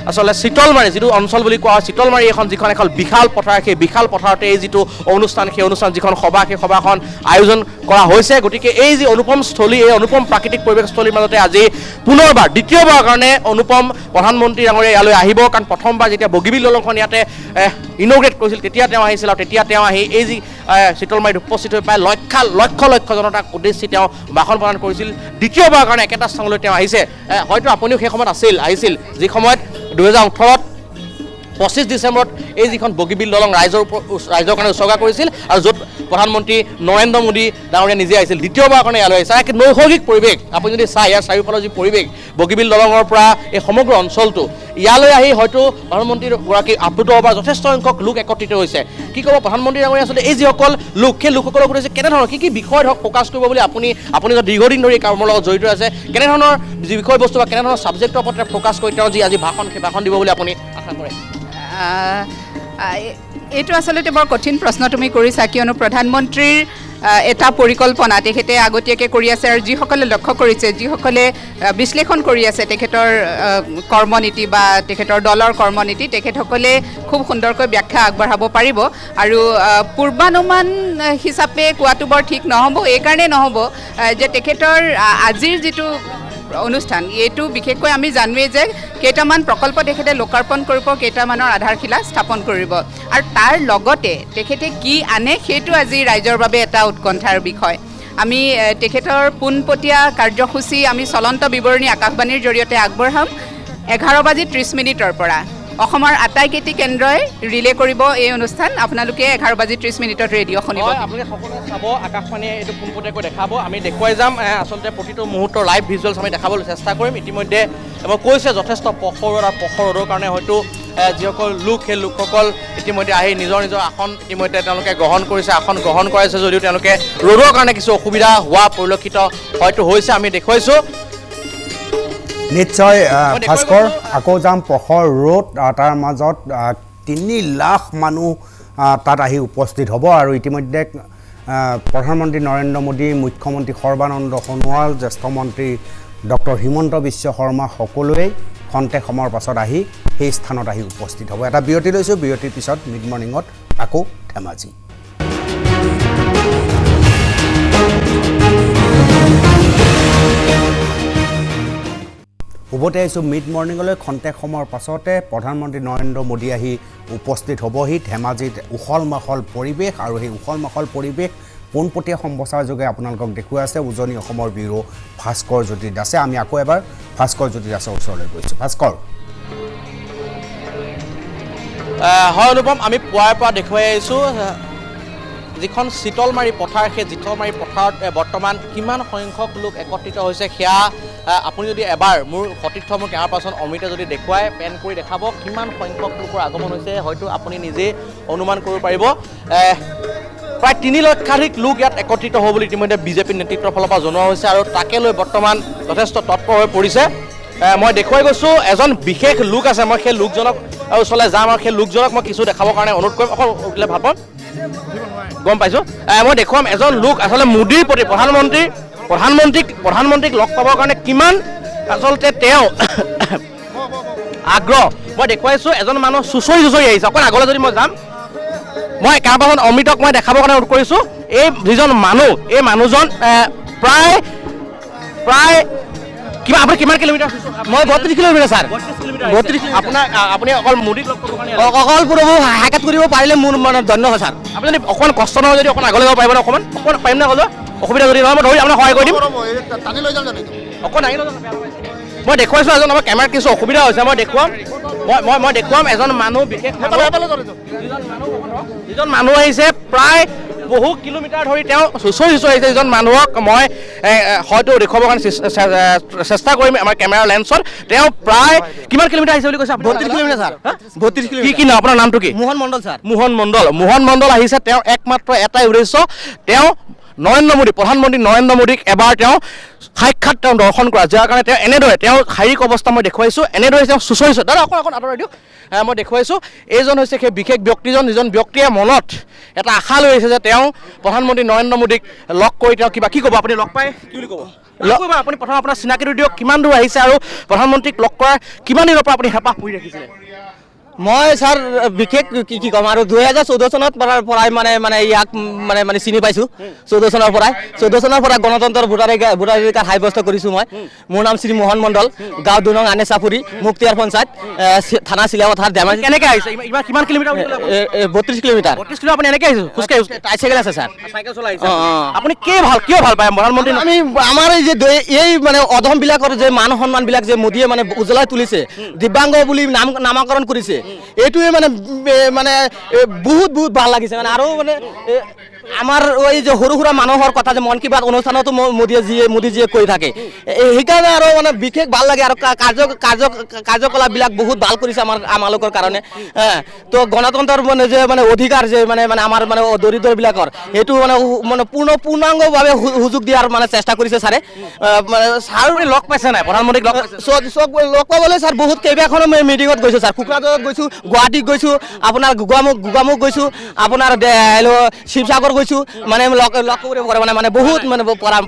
আচলতে চিতলমাৰী যিটো অঞ্চল বুলি কোৱা হয় চিতলমাৰী যিখন এখন বিশাল পথাৰ সেই বিশাল পথাৰতে এই যিটো অনুষ্ঠান সেই অনুষ্ঠান যিখন সভা সেই সভাখন আয়োজন কৰা হৈছে গতিকে এই যি অনুপম স্থলী এই অনুপম প্ৰাকৃতিক পৰিৱেশস্থলীৰ মাজতে আজি পুনৰবাৰ দ্বিতীয়বাৰৰ কাৰণে অনুপম প্ৰধানমন্ত্ৰী ডাঙৰীয়া ইয়ালৈ আহিব কাৰণ প্ৰথমবাৰ যেতিয়া বগীবিল দলংখন ইয়াতে ইনগ্ৰেট কৰিছিল তেতিয়া তেওঁ আহিছিল আৰু তেতিয়া তেওঁ আহি এই যি চিতলমাৰীত উপস্থিত হৈ প্ৰায় লক্ষ জনতাক উদ্দেশ্যি তেওঁ ভাষণ প্ৰদান কৰিছিল দ্বিতীয়বাৰৰ কাৰণে একেটা স্থানলৈ তেওঁ আহিছে হয়তো আপুনিও সেই সময়ত আহিছিল যি সময়ত 2018 25 ডিচেম্বৰত এই যিখন বগীবিল দলং ৰাইজৰ কাৰণে উৎসৰ্গা কৰিছিল আৰু য'ত প্ৰধানমন্ত্ৰী নৰেন্দ্ৰ মোদী ডাঙৰীয়া নিজে আহিছিল দ্বিতীয়বাৰৰ কাৰণে ইয়ালৈ আহিছে এক নৈসৰ্গিক পৰিৱেশ আপুনি যদি চাই ইয়াৰ চাৰিওফালৰ যি পৰিৱেশ বগীবিল দলঙৰ পৰা এই সমগ্ৰ অঞ্চলটো ইয়ালৈ আহি হয়তো প্ৰধানমন্ত্ৰীগৰাকী আপ্লুত হোৱাৰ যথেষ্ট সংখ্যক লোক একত্ৰিত হৈছে কি ক'ব প্ৰধানমন্ত্ৰী ডাঙৰীয়া আচলতে এই যিসকল লোক সেই লোকসকলক সুধিছে কেনেধৰণৰ কি বিষয় ধৰক ফ'কাছ কৰিব বুলি আপুনি দীৰ্ঘদিন ধৰি কামৰ লগত জড়িত আছে কেনেধৰণৰ যি বিষয়বস্তু বা কেনেধৰণৰ ছাবজেক্টৰ ওপৰত ফ'কাছ কৰি তেওঁ যি আজি ভাষণ দিব বুলি আপুনি আশা কৰে এইটো আচলতে বৰ কঠিন প্ৰশ্ন তুমি কৰিছা কিয়নো প্ৰধানমন্ত্ৰীৰ এটা পৰিকল্পনা তেখেতে আগতীয়াকৈ কৰি আছে আৰু যিসকলে লক্ষ্য কৰিছে যিসকলে বিশ্লেষণ কৰি আছে তেখেতৰ কৰ্মনীতি বা তেখেতৰ দলৰ কৰ্মনীতি তেখেতসকলে খুব সুন্দৰকৈ ব্যাখ্যা আগবঢ়াব পাৰিব আৰু পূৰ্বানুমান হিচাপে কোৱাটো বৰ ঠিক নহ'ব এইকাৰণে নহ'ব যে তেখেতৰ আজিৰ যিটো অনুষ্ঠান এইটো বিশেষকৈ আমি জানোৱেই যে কেইটামান প্ৰকল্প তেখেতে লোকাৰ্পণ কৰিব কেইটামানৰ আধাৰশিলা স্থাপন কৰিব আৰু তাৰ লগতে তেখেতে কি আনে সেইটো আজি ৰাইজৰ বাবে এটা উৎকণ্ঠাৰ বিষয় আমি তেখেতৰ পোনপটীয়া কাৰ্যসূচী আমি চলন্ত বিৱৰণী আকাশবাণীৰ জৰিয়তে আগবঢ়াম 11:30 পৰা অসমৰ আটাইকেইটি কেন্দ্ৰই ৰিলে কৰিব এই অনুষ্ঠান আপোনালোকে 11:30 ৰেডিঅ' শুনিব আপোনালোকে সকলোৱে চাব আকাশবাণীয়ে এইটো পোনপটীয়াকৈ দেখাব আমি দেখুৱাই যাম আচলতে প্ৰতিটো মুহূৰ্তৰ লাইভ ভিজুৱেলছ আমি দেখাবলৈ চেষ্টা কৰিম ইতিমধ্যে মই কৈছে যথেষ্ট পখৰ ৰ'দৰ কাৰণে হয়তো যিসকল লোক সেই লোকসকল ইতিমধ্যে আহি নিজৰ আসন ইতিমধ্যে তেওঁলোকে গ্ৰহণ কৰিছে আসন গ্ৰহণ কৰাইছে যদিও তেওঁলোকে ৰ'দৰ কাৰণে কিছু অসুবিধা হোৱা পৰিলক্ষিত হয়তো হৈছে আমি দেখুৱাইছোঁ নিশ্চয় ভাস্কৰ আকৌ যাম প্ৰখৰ ৰ'দ তাৰ মাজত 3 লাখ মানুহ তাত আহি উপস্থিত হ'ব আৰু ইতিমধ্যে প্ৰধানমন্ত্ৰী নৰেন্দ্ৰ মোদী মুখ্যমন্ত্ৰী সৰ্বানন্দ সোণোৱাল জ্যেষ্ঠ মন্ত্ৰী ডক্টৰ হিমন্ত বিশ্ব শৰ্মা সকলোৱে খন্তেক সময়ৰ পাছত আহি সেই স্থানত আহি উপস্থিত হ'ব এটা বিৰতি লৈছোঁ বিৰতিৰ পিছত মিড মৰ্ণিঙত আকৌ ধেমাজি উভতি আহিছোঁ মিড মৰ্ণিঙলৈ খন্তেক সময়ৰ পাছতে প্ৰধানমন্ত্ৰী নৰেন্দ্ৰ মোদী আহি উপস্থিত হ'বহি ধেমাজিত উখল মাখল পৰিৱেশ আৰু সেই উখল মাখল পৰিৱেশ পোনপটীয়া সম্প্ৰচাৰ যোগে আপোনালোকক দেখুৱাই আছে উজনি অসমৰ ব্যুৰো ভাস্কৰ জ্যোতি দাসে আমি আকৌ এবাৰ ভাস্কৰ জ্যোতি দাসৰ ওচৰলৈ গৈছোঁ ভাস্কৰ হয় অনুপম আমি পুৱাৰ পৰা দেখুৱাই আহিছোঁ যিখন চিতলমাৰী পথাৰ সেই চিতলমাৰী পথাৰত বৰ্তমান কিমান সংখ্যক লোক একত্ৰিত হৈছে সেয়া আপুনি যদি এবাৰ মোৰ সতীৰ্থ মোৰ কেমেৰা পাৰ্চন অমিতে যদি দেখুৱাই পেন কৰি দেখাব কিমান সংখ্যক লোকৰ আগমন হৈছে হয়তো আপুনি নিজে অনুমান কৰিব পাৰিব প্ৰায় 3 লক্ষাধিক লোক ইয়াত একত্ৰিত হ'ব বুলি ইতিমধ্যে বিজেপি নেতৃত্বৰ ফালৰ পৰা জনোৱা হৈছে আৰু তাকে লৈ বৰ্তমান যথেষ্ট তৎপৰ হৈ পৰিছে মই দেখুৱাই গৈছোঁ এজন বিশেষ লোক আছে মই সেই লোকজনক ওচৰলৈ যাম আৰু সেই লোকজনক মই কিছু দেখাবৰ কাৰণে অনুৰোধ কৰিম অকল উঠিলে ভাল পাম গম পাইছোঁ মই দেখুৱাম এজন লোক আচলতে মোদীৰ প্ৰতি প্ৰধানমন্ত্ৰীক লগ পাবৰ কাৰণে কিমান আচলতে তেওঁ আগ্ৰহ মই দেখুৱাইছোঁ এজন মানুহ চুঁচৰি আহিছে অকণ আগলৈ যদি মই যাম মই কেইবাজন অমিতক মই দেখাবৰ কাৰণে অনুৰোধ কৰিছোঁ এই যিজন মানুহ এই মানুহজন প্ৰায় কিবা আপুনি কিমান কিলোমিটাৰ মই 32 কিলোমিটাৰ ছাৰ 32 আপোনাৰ আপুনি অকল মোদীক লগ পাবৰ কাৰণে অকল হাইকাট কৰিব পাৰিলে মোৰ মানে ধন্য হয় ছাৰ আপুনি যদি অকণমান কষ্ট নহয় যদি অকণ আগলৈ যাব পাৰিব অকণমান পাৰিম নে ক'লো অসুবিধা যদি নহয় মই ধৰি আপোনাক সহায় কৰি দিম অকণ আহি মই দেখুৱাইছোঁ এজন আমাৰ কেমেৰাত কিছু অসুবিধা হৈছে মই দেখুৱাম এজন মানুহ বিশেষ যিজন মানুহ আহিছে প্ৰায় বহু কিলোমিটাৰ ধৰি তেওঁ চুঁচৰি আহিছে যিজন মানুহক মই হয়তো দেখুৱাবৰ কাৰণে চেষ্টা কৰিম আমাৰ কেমেৰা লেন্সত তেওঁ প্ৰায় কিমান কিলোমিটাৰ আহিছে বুলি কৈছে 32 কিলোমিটাৰ ছাৰ 32 কিলোমিটাৰ কি নাম আপোনাৰ নামটো কি মোহন মণ্ডল ছাৰ মোহন মণ্ডল আহিছে তেওঁ একমাত্ৰ এটাই উদ্দেশ্য তেওঁ প্ৰধানমন্ত্ৰী নৰেন্দ্ৰ মোদীক এবাৰ তেওঁ সাক্ষাৎ তেওঁ দৰ্শন কৰা যাৰ কাৰণে তেওঁ এনেদৰে তেওঁ শাৰীৰিক অৱস্থা মই দেখুৱাইছোঁ এনেদৰে তেওঁ চুঁচৰিছে দাদা অকণ আঁতৰাই দিয়ক মই দেখুৱাইছোঁ এইজন হৈছে সেই বিশেষ ব্যক্তিজন যিজন ব্যক্তিয়ে মনত এটা আশা লৈ আহিছে যে তেওঁ প্ৰধানমন্ত্ৰী নৰেন্দ্ৰ মোদীক লগ কৰি তেওঁ কি ক'ব আপুনি লগ পাই কি বুলি ক'ব আপুনি প্ৰথম আপোনাৰ চিনাকিটো দিয়ক কিমান দূৰ আহিছে আৰু প্ৰধানমন্ত্ৰীক লগ কৰাৰ কিমান দিনৰ পৰা আপুনি হেঁপাহ পুহি ৰাখিছিলে মই ছাৰ বিশেষ কি ক'ম আৰু 2014 চনত পৰাই মানে ইয়াক মানে চিনি পাইছোঁ 14 চনৰ পৰা গণতন্ত্ৰৰ ভোটাধিকাৰ সাব্যস্ত কৰিছোঁ মই মোৰ নাম শ্ৰী মোহন মণ্ডল গাঁও 2 নং আনেচাপুৰী মুক্তিয়াৰ পঞ্চায়ত থানা চিলাপথাৰ ধেমাজি কেনেকৈ আহিছে কিমান কিলোমিটাৰ 32 কিলোমিটাৰ 32 কিলো আপুনি এনেকৈ আহিছে খোজকাঢ়ি চাইকেল আছে ছাৰ চাইকেল চলাই আহিছে আপুনি কিয় ভাল পায় প্ৰধানমন্ত্ৰী আমি আমাৰ এই মানে অধমবিলাকৰ যে মান সন্মানবিলাক যে মোদীয়ে মানে উজ্বলাই তুলিছে দিব্যাংগ বুলি নামাকৰণ কৰিছে এইটোৱে মানে বহুত ভাল লাগিছে মানে আৰু মানে আমাৰ এই যে সৰু সুৰা মানুহৰ কথা যে মন কী বাত অনুষ্ঠানতো মোদীজীয়ে কৈ থাকে সেইকাৰণে আৰু মানে বিশেষ ভাল লাগে আৰু কাৰ্যকলাপবিলাক বহুত ভাল কৰিছে আমালোকৰ কাৰণে তো গণতন্ত্ৰৰ মানে অধিকাৰ যে মানে আমাৰ মানে দৰিদ্ৰবিলাকৰ সেইটো মানে পূৰ্ণাংগভাৱে সুযোগ দিয়াৰ মানে চেষ্টা কৰিছে ছাৰে ছাৰ লগ পাইছে নাই প্ৰধানমন্ত্ৰীক লগ পাবলৈ ছাৰ বহুত কেইবাখনো মিটিঙত গৈছোঁ ছাৰ কোকৰাঝাৰত গৈছোঁ গুৱাহাটীত গৈছোঁ আপোনাৰ গোগামুখ গৈছোঁ আপোনাৰ শিৱসাগৰ গৈছোঁ মানে লগ কৰিব পৰা মানে বহুত মানে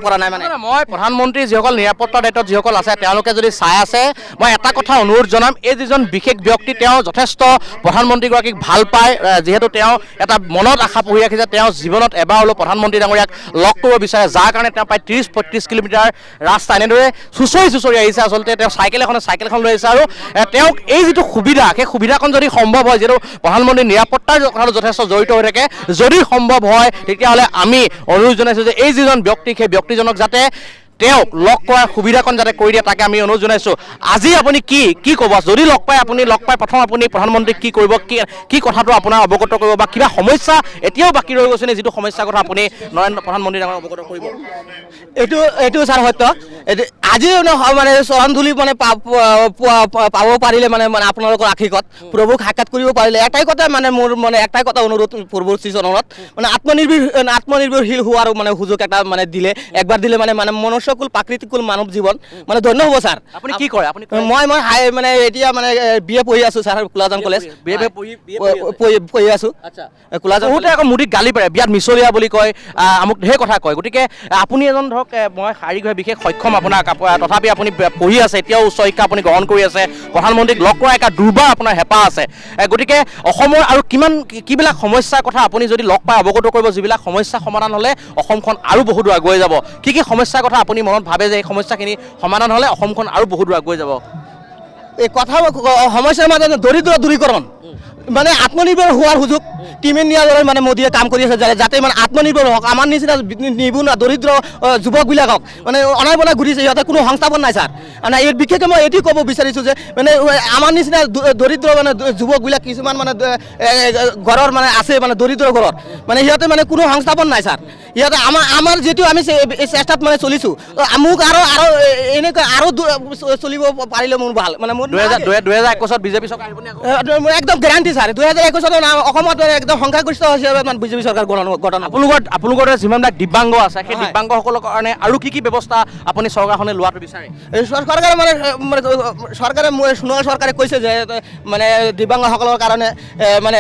পৰা নাই মানে মই প্ৰধানমন্ত্ৰী যিসকল নিৰাপত্তাৰ দায়িত্বত যিসকল আছে তেওঁলোকে যদি চাই আছে মই এটা কথা অনুৰোধ জনাম এই যিজন বিশেষ ব্যক্তি তেওঁ যথেষ্ট প্ৰধানমন্ত্ৰীগৰাকীক ভাল পায় যিহেতু তেওঁ এটা মনত আশা পুহি ৰাখিছে তেওঁ জীৱনত এবাৰ হ'লেও প্ৰধানমন্ত্ৰী ডাঙৰীয়াক লগ কৰিব বিচাৰে যাৰ কাৰণে তেওঁ প্ৰায় 30-35 কিলোমিটাৰ ৰাস্তা এনেদৰে চুঁচৰি আহিছে আচলতে তেওঁ চাইকেলখন লৈ আহিছে আৰু তেওঁক এই যিটো সুবিধা সেই সুবিধাখন যদি সম্ভৱ হয় যিহেতু প্ৰধানমন্ত্ৰী নিৰাপত্তাৰ কথাটো যথেষ্ট জড়িত হৈ থাকে যদি সম্ভৱ হয় তেতিয়াহ'লে আমি অনুৰোধ জনাইছোঁ যে এই যিজন ব্যক্তি সেই ব্যক্তিজনক যাতে তেওঁক লগ কৰাৰ সুবিধাকণ যাতে কৰি দিয়ে তাকে আমি অনুৰোধ জনাইছোঁ। আজি আপুনি কি ক'ব, যদি লগ পাই প্ৰথম আপুনি প্ৰধানমন্ত্ৰীক কি কৰিব, কি কথাটো আপোনাৰ অৱগত কৰিব বা কিবা সমস্যা এতিয়াও বাকী ৰৈ গৈছে নে যিটো সমস্যাৰ কথা আপুনি প্ৰধানমন্ত্ৰী ডাঙৰক অৱগত কৰিব? এইটো ছাৰ সত্য, আজি মানে চৰণধূলি মানে পাব পাৰিলে মানে আপোনালোকৰ আশীষত প্ৰভুক সাক্ষাৎ কৰিব পাৰিলে এটাই কথা মানে মোৰ মানে একটাই কথা অনুৰোধ প্ৰভুৰ শ্ৰীচৰণত মানে আত্মনিৰ্ভৰশীল হোৱাৰ মানে সুযোগ এটা মানে দিলে একবাৰ দিলে মানে মনুষ্যকুল প্ৰাকৃতিকুল মানৱ জীৱন মানে ধন্য হ'ব ছাৰ। আপুনি কি কৰে? মই মানে এতিয়া মানে BA পঢ়ি আছোঁ ছাৰ, কোলাজান কলেজ পঢ়ি আছোঁ। বহুতে আকৌ মোদীক গালি পাৰে, বিয়াত মিছলীয়া বুলি কয়, আমুক ঢেৰ কথা কয়। গতিকে আপুনি এজন ধৰক মই শাৰীৰিকভাৱে বিশেষ সক্ষম আপোনাক, তথাপি আপুনি পঢ়ি আছে, এতিয়াও উচ্চ শিক্ষা আপুনি গ্ৰহণ কৰি আছে, প্ৰধানমন্ত্ৰীক লগ কৰা এটা দুৰ্বাৰ আপোনাৰ হেঁপাহ আছে। গতিকে অসমৰ আৰু কিবিলাক সমস্যাৰ কথা আপুনি যদি লগ পাই অৱগত কৰিব, যিবিলাক সমস্যা সমাধান হ'লে অসমখন আৰু বহু দূৰ আগুৱাই যাব, কি সমস্যাৰ কথা আপুনি মনত ভাবে যে এই সমস্যাখিনি সমাধান হ'লে অসমখন আৰু বহু দূৰ আগুৱাই যাব? এই কথা সমস্যাৰ মাজত দৰিদ্ৰ দূৰীকৰণ মানে আত্মনিৰ্ভৰ হোৱাৰ সুযোগ টিম ইণ্ডিয়াৰ দৰে মানে মোদীয়ে কাম কৰি আছে যাতে মানে আত্মনিৰ্ভৰ হওক। আমাৰ নিচিনা নিবনুৱা দৰিদ্ৰ যুৱকবিলাকক মানে অনাই বনাই ঘূৰিছে, সিহঁতে কোনো সংস্থাপন নাই ছাৰ। মানে এই বিশেষকৈ মই এইটো ক'ব বিচাৰিছোঁ যে মানে আমাৰ নিচিনা দৰিদ্ৰ মানে যুৱকবিলাক কিছুমান মানে ঘৰৰ মানে আছে মানে দৰিদ্ৰ ঘৰত মানে সিহঁতে মানে কোনো সংস্থাপন নাই ছাৰ। সিহঁতে আমাৰ যিটো আমি চেষ্টাত মানে চলিছোঁ, মোক আৰু এনেকৈ আৰু চলিব পাৰিলে মোৰ ভাল মানে মোৰ 2021 বিজেপি চৰকাৰ আহিবনে? একদম গেৰাণ্টি ছাৰ। 2021 অসমত একদম সংখ্যাগৰিষ্ঠ হিচাপে বিজেপি চৰকাৰ গঠন। আপোনালোকৰ যিমানবিলাক দিব্যাংগ আছে সেই দিব্যাংগসকলৰ কাৰণে আৰু কি ব্যৱস্থা আপুনি চৰকাৰখনে লোৱাটো বিচাৰে? চৰকাৰে সোণোৱাল চৰকাৰে কৈছে যে মানে দিব্যাংগসকলৰ কাৰণে মানে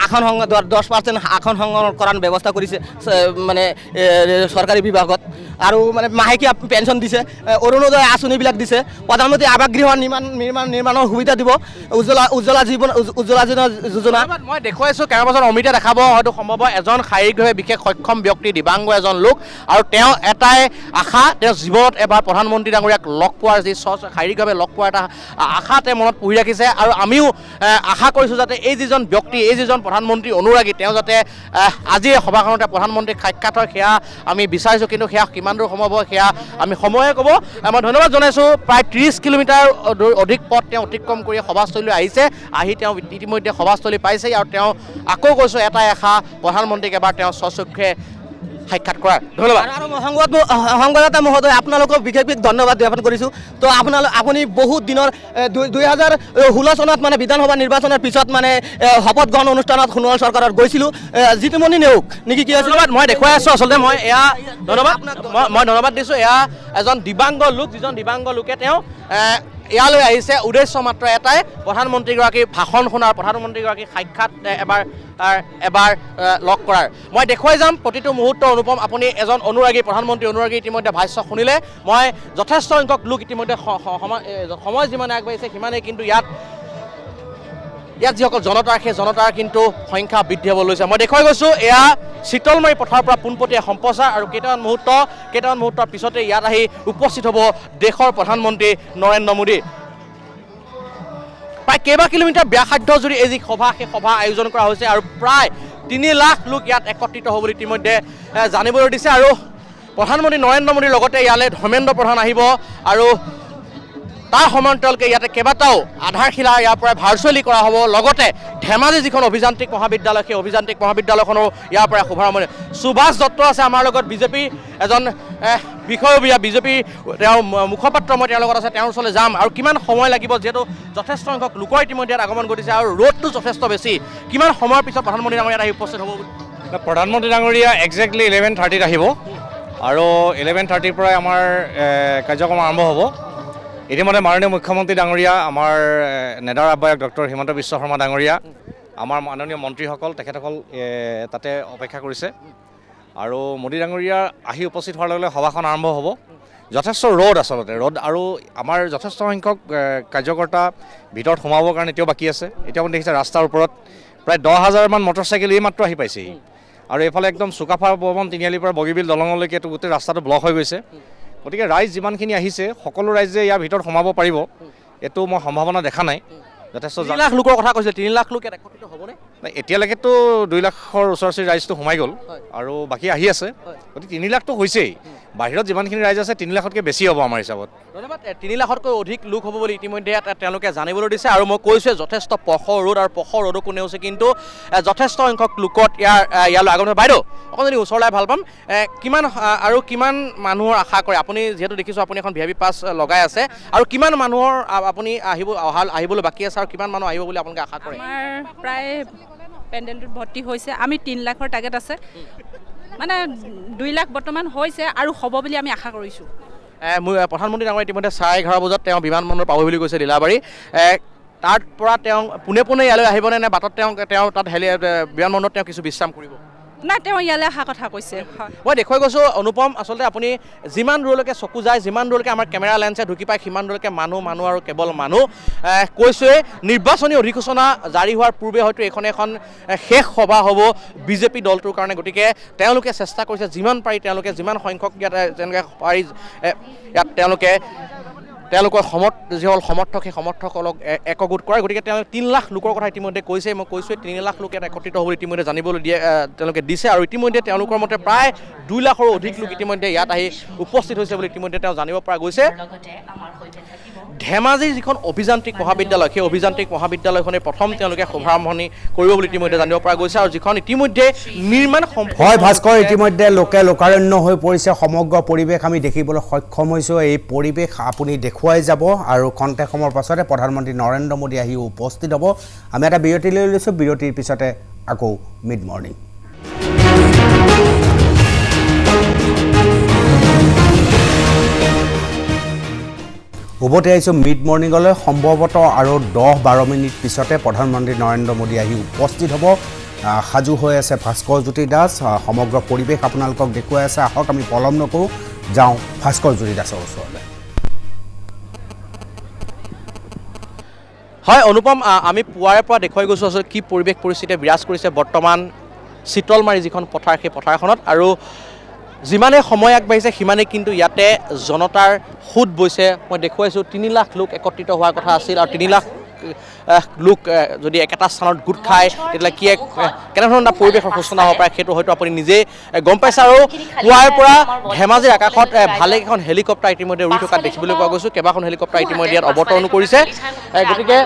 আসন 10% আসন সংৰক্ষণ ব্যৱস্থা কৰিছে মানে চৰকাৰী বিভাগত, আৰু মানে মাহেকীয়া পেঞ্চন দিছে, অৰুণোদয় আঁচনিবিলাক দিছে, প্ৰধানমন্ত্ৰী আৱাস গৃহ নিৰ্মাণৰ সুবিধা দিব, উজ্জ্বলা যোজনা। মই দেখুৱাইছোঁ কেইবাজন অমিতা দেখাব, হয়তো সম্ভৱ এজন শাৰীৰিকভাৱে বিশেষ সক্ষম ব্যক্তি, দিব্যাংগ এজন লোক, আৰু তেওঁ এটাই আশা, তেওঁ জীৱনত এবাৰ প্ৰধানমন্ত্ৰী ডাঙৰীয়াক লগ পোৱাৰ যি শাৰীৰিকভাৱে লগ পোৱাৰ এটা আশা তেওঁ মনত পুহি ৰাখিছে। আৰু আমিও আশা কৰিছোঁ যাতে এই যিজন ব্যক্তি, এই যিজন প্ৰধানমন্ত্ৰী অনুৰাগী, তেওঁ যাতে আজি সভাখনতে প্ৰধানমন্ত্ৰীক সাক্ষাৎ হয় সেয়া আমি বিচাৰিছোঁ, কিন্তু সেয়া কিমান দূৰ সম্ভৱ হয় সেয়া আমি সময়ে ক'ব। মই ধন্যবাদ জনাইছোঁ। প্ৰায় 30 কিলোমিটাৰ অধিক পথ তেওঁ অতিক্ৰম কৰি সভাস্থলীলৈ আহিছে, আহি তেওঁ ইতিমধ্যে সভাস্থলী পাইছেই, আৰু তেওঁ আকৌ কৈছোঁ এটাই আশা, প্ৰধানমন্ত্ৰীক এবাৰ তেওঁ স্বচক্ষে সাক্ষাৎ কৰাৰ। ধন্যবাদ। সংবাদদাতা মহোদয়, আপোনালোকক বিশেষ ধন্যবাদ জ্ঞাপন কৰিছোঁ। তো আপুনি বহুত দিনৰ 2016 চনত মানে বিধানসভা নিৰ্বাচনৰ পিছত মানে শপত গ্ৰহণ অনুষ্ঠানত সোণোৱাল চৰকাৰত গৈছিলোঁ, জিতুমণি নেওগ নেকি কি আছিল, মই দেখুৱাই আছোঁ। আচলতে মই ধন্যবাদ দিছোঁ। এয়া এজন দিব্যাংগ লোক, যিজন দিব্যাংগ লোকে তেওঁ ইয়ালৈ আহিছে উদ্দেশ্য মাত্ৰ এটাই, প্ৰধানমন্ত্ৰীগৰাকীৰ ভাষণ শুনাৰ, প্ৰধানমন্ত্ৰীগৰাকীৰ সাক্ষাৎ এবাৰ লগ কৰাৰ। মই দেখুৱাই যাম প্ৰতিটো মুহূৰ্ত অনুপম। আপুনি এজন অনুৰাগী, প্ৰধানমন্ত্ৰী অনুৰাগী ইতিমধ্যে ভাষ্য শুনিলে। মই যথেষ্ট সংখ্যক লোক ইতিমধ্যে সময় যিমানে আগবাঢ়িছে সিমানেই কিন্তু ইয়াত যিসকল জনতাৰ, সেই জনতাৰ কিন্তু সংখ্যা বৃদ্ধি হ'ব লৈছে। মই দেখুৱাই গৈছোঁ এয়া চিতলমাৰী পথাৰৰ পৰা পোনপটীয়া সম্প্ৰচাৰ, আৰু কেইটামান মুহূৰ্তৰ পিছতে ইয়াত আহি উপস্থিত হ'ব দেশৰ প্ৰধানমন্ত্ৰী নৰেন্দ্ৰ মোদী। প্ৰায় কেইবা কিলোমিটাৰ ব্যাসাধ্য যদি এই যি সভা, সেই সভা আয়োজন কৰা হৈছে, আৰু প্ৰায় 3 লাখ লোক ইয়াত একত্ৰিত হ'ব বুলি ইতিমধ্যে জানিবলৈ দিছে। আৰু প্ৰধানমন্ত্ৰী নৰেন্দ্ৰ মোদীৰ লগতে ইয়ালৈ ধৰ্মেন্দ্ৰ প্ৰধান আহিব, আৰু তাৰ সমান্তৰালকৈ ইয়াতে কেইবাটাও আধাৰশিলা ইয়াৰ পৰা ভাৰ্চুৱেলি কৰা হ'ব। লগতে ধেমাজি যিখন অভিযান্ত্ৰিক মহাবিদ্যালয়, সেই অভিযান্ত্ৰিক মহাবিদ্যালয়খনো ইয়াৰ পৰা শুভাৰম্ভ। সুভাষ দত্ত আছে আমাৰ লগত, বিজেপিৰ এজন বিষয়ববীয়া, বিজেপিৰ তেওঁ মুখপাত্ৰ, মই তেওঁৰ লগত আছে, তেওঁৰ ওচৰলৈ যাম। আৰু কিমান সময় লাগিব, যিহেতু যথেষ্ট সংখ্যক লোকৰ ইতিমধ্যে ইয়াত আগমন ঘটিছে আৰু ৰ'দটো যথেষ্ট বেছি, কিমান সময়ৰ পিছত প্ৰধানমন্ত্ৰী ডাঙৰীয়া আহি উপস্থিত হ'ব? প্ৰধানমন্ত্ৰী ডাঙৰীয়া একজেক্টলি 11:30 আহিব, আৰু 11:30 পৰাই আমাৰ কাৰ্যক্ৰম আৰম্ভ হ'ব। ইতিমধ্যে মাননীয় মুখ্যমন্ত্ৰী ডাঙৰীয়া, আমাৰ নেডাৰ আহ্বায়ক ডক্টৰ হিমন্ত বিশ্ব শৰ্মা ডাঙৰীয়া, আমাৰ মাননীয় মন্ত্ৰীসকল, তেখেতসকল তাতে অপেক্ষা কৰিছে। আৰু মোদী ডাঙৰীয়া আহি উপস্থিত হোৱাৰ লগে লগে সভাখন আৰম্ভ হ'ব। যথেষ্ট ৰ'দ, আচলতে ৰ'দ, আৰু আমাৰ যথেষ্ট সংখ্যক কাৰ্যকৰ্তা ভিতৰত সোমাবৰ কাৰণে এতিয়াও বাকী আছে। এতিয়া আপুনি দেখিছে ৰাস্তাৰ ওপৰত প্ৰায় 10,000মান মটৰচাইকেল এইমাত্ৰ আহি পাইছেহি, আৰু এইফালে একদম চুকাফা ভৱন, তিনিআলিৰ পৰা বগীবিল দলঙলৈকে গোটেই ৰাস্তাটো ব্লক হৈ গৈছে। গতিকে ৰাইজ যিমানখিনি আহিছে, সকলো ৰাইজে ইয়াৰ ভিতৰত সোমাব পাৰিব, এইটো মই সম্ভাৱনা দেখা নাই। যথেষ্ট 3 লাখ লোকৰ কথা কৈছে, 3 লাখ লোক ইয়াত একত্ৰিত হ'বনে? এতিয়ালৈকেতো 2 লাখৰ ওচৰা-ওচৰি ৰাইজটো সোমাই গ'ল আৰু বাকী আহি আছে গতিকে 3 লাখটো হৈছেই বাহিৰত যিমানখিনি ৰাইজ আছে 3 লাখতকৈ বেছি হ'ব আমাৰ হিচাপত ধন্যবাদ 3 লাখতকৈ অধিক লোক হ'ব বুলি ইতিমধ্যে তেওঁলোকে জানিবলৈ দিছে আৰু মই কৈছোঁ যথেষ্ট পখৰ ৰ'দ আৰু পখৰ ৰ'দকো নেওচে কিন্তু যথেষ্ট সংখ্যক লোকত ইয়ালৈ আগমন বাইদেউ অকণ যদি ওচৰলৈ ভাল পাম কিমান মানুহৰ আশা কৰে আপুনি যিহেতু দেখিছোঁ আপুনি এখন VIP পাছ লগাই আছে আৰু কিমান মানুহৰ আপুনি আহিবলৈ বাকী আছে আৰু কিমান মানুহ আহিব বুলি আপোনালোকে আশা কৰে আমাৰ প্ৰায় পেণ্ডেলটোত ভৰ্তি হৈছে আমি 3 লাখৰ টাৰ্গেট আছে মানে 2 লাখ বৰ্তমান হৈছে আৰু হ'ব বুলি আমি আশা কৰিছোঁ প্ৰধানমন্ত্ৰী ডাঙৰীয়া ইতিমধ্যে 11:30 বজাত তেওঁ বিমানবন্দৰ পাব বুলি কৈছে লীলাবাৰী তাৰ পৰা তেওঁ পোনে ইয়ালৈ আহিবনে নে বাটত তেওঁ তাত বিমানবন্দৰত তেওঁ কিছু বিশ্ৰাম কৰিব নাই তেওঁ ইয়ালৈ অহা কথা কৈছে মই দেখুৱাই গৈছোঁ অনুপম আচলতে আপুনি যিমান দূৰলৈকে চকু যায় যিমান দূৰলৈকে আমাৰ কেমেৰা লেন্সে ঢুকি পায় সিমান দূৰলৈকে মানুহ আৰু কেৱল মানুহ কৈছোঁৱেই নিৰ্বাচনী অধিসূচনা জাৰি হোৱাৰ পূৰ্বে হয়তো এখন শেষ সভা হ'ব BJP দলটোৰ কাৰণে গতিকে তেওঁলোকে চেষ্টা কৰিছে যিমান পাৰি তেওঁলোকে যিমান সংখ্যক ইয়াত তেওঁলোকৰ যিসকল সমৰ্থক সেই সমৰ্থকসকলক একগোট কৰে গতিকে তেওঁলোকে 3 লাখ লোকৰ কথা ইতিমধ্যে কৈছে মই কৈছোঁ 3 লাখ লোক ইয়াত একত্ৰিত হ'ব ইতিমধ্যে জানিবলৈ তেওঁলোকে দিছে আৰু ইতিমধ্যে তেওঁলোকৰ মতে প্ৰায় 2 লাখৰো অধিক লোক ইতিমধ্যে ইয়াত আহি উপস্থিত হৈছে বুলি ইতিমধ্যে তেওঁ জানিব পৰা গৈছে ধেমাজিৰ যিখন অভিযান্ত্ৰিক মহাবিদ্যালয় সেই অভিযান্ত্ৰিক মহাবিদ্যালয়খনে প্ৰথম তেওঁলোকে শুভাৰম্ভণি কৰিব বুলি ইতিমধ্যে জানিব পৰা গৈছে আৰু যিখন ইতিমধ্যে নিৰ্মাণ হয় ভাস্কৰ ইতিমধ্যে লোকাৰণ্য হৈ পৰিছে সমগ্ৰ পৰিৱেশ আমি দেখিবলৈ সক্ষম হৈছোঁ এই পৰিৱেশ আপুনি দেখুৱাই যাব আৰু খন্তেক সময়ৰ পাছতে প্ৰধানমন্ত্ৰী নৰেন্দ্ৰ মোদী আহি উপস্থিত হ'ব আমি এটা বিৰতি লৈ লৈছোঁ বিৰতিৰ পিছতে আকৌ মিড মৰ্ণিং উভতি আহিছোঁ মিড মৰ্ণিঙলৈ সম্ভৱতঃ আৰু 10-12 মিনিট পিছতে প্ৰধানমন্ত্ৰী নৰেন্দ্ৰ মোদী আহি উপস্থিত হ'ব সাজু হৈ আছে ভাস্কৰ জ্যোতি দাস সমগ্ৰ পৰিৱেশ আপোনালোকক দেখুৱাই আছে আহক আমি পলম নকৰোঁ যাওঁ ভাস্কৰ জ্যোতি দাসৰ ওচৰলৈ হয় অনুপম আমি পুৱাৰে পৰা দেখুৱাই গৈছোঁ আচলতে কি পৰিৱেশ পৰিস্থিতিয়ে বিৰাজ কৰিছে বৰ্তমান চিতলমাৰী যিখন পথাৰ সেই পথাৰখনত আৰু যিমানে সময় আগবাঢ়িছে সিমানেই কিন্তু ইয়াতে জনতাৰ সুত বৈছে মই দেখুৱাইছোঁ 3 লাখ লোক একত্ৰিত হোৱাৰ কথা আছিল আৰু 3 লাখ লোক যদি একেটা স্থানত গোট খায় তেতিয়াহ'লে কেনেধৰণৰ পৰিৱেশৰ সূচনা হ'ব পাৰে সেইটো হয়তো আপুনি নিজেই গম পাইছে আৰু পুৱাৰ পৰা ধেমাজিৰ আকাশত ভালেকেইখন হেলিকপ্টাৰ ইতিমধ্যে উৰি থকা দেখিবলৈ পোৱা গৈছোঁ কেইবাখন হেলিকপ্টাৰ ইতিমধ্যে ইয়াত অৱতৰণো কৰিছে গতিকে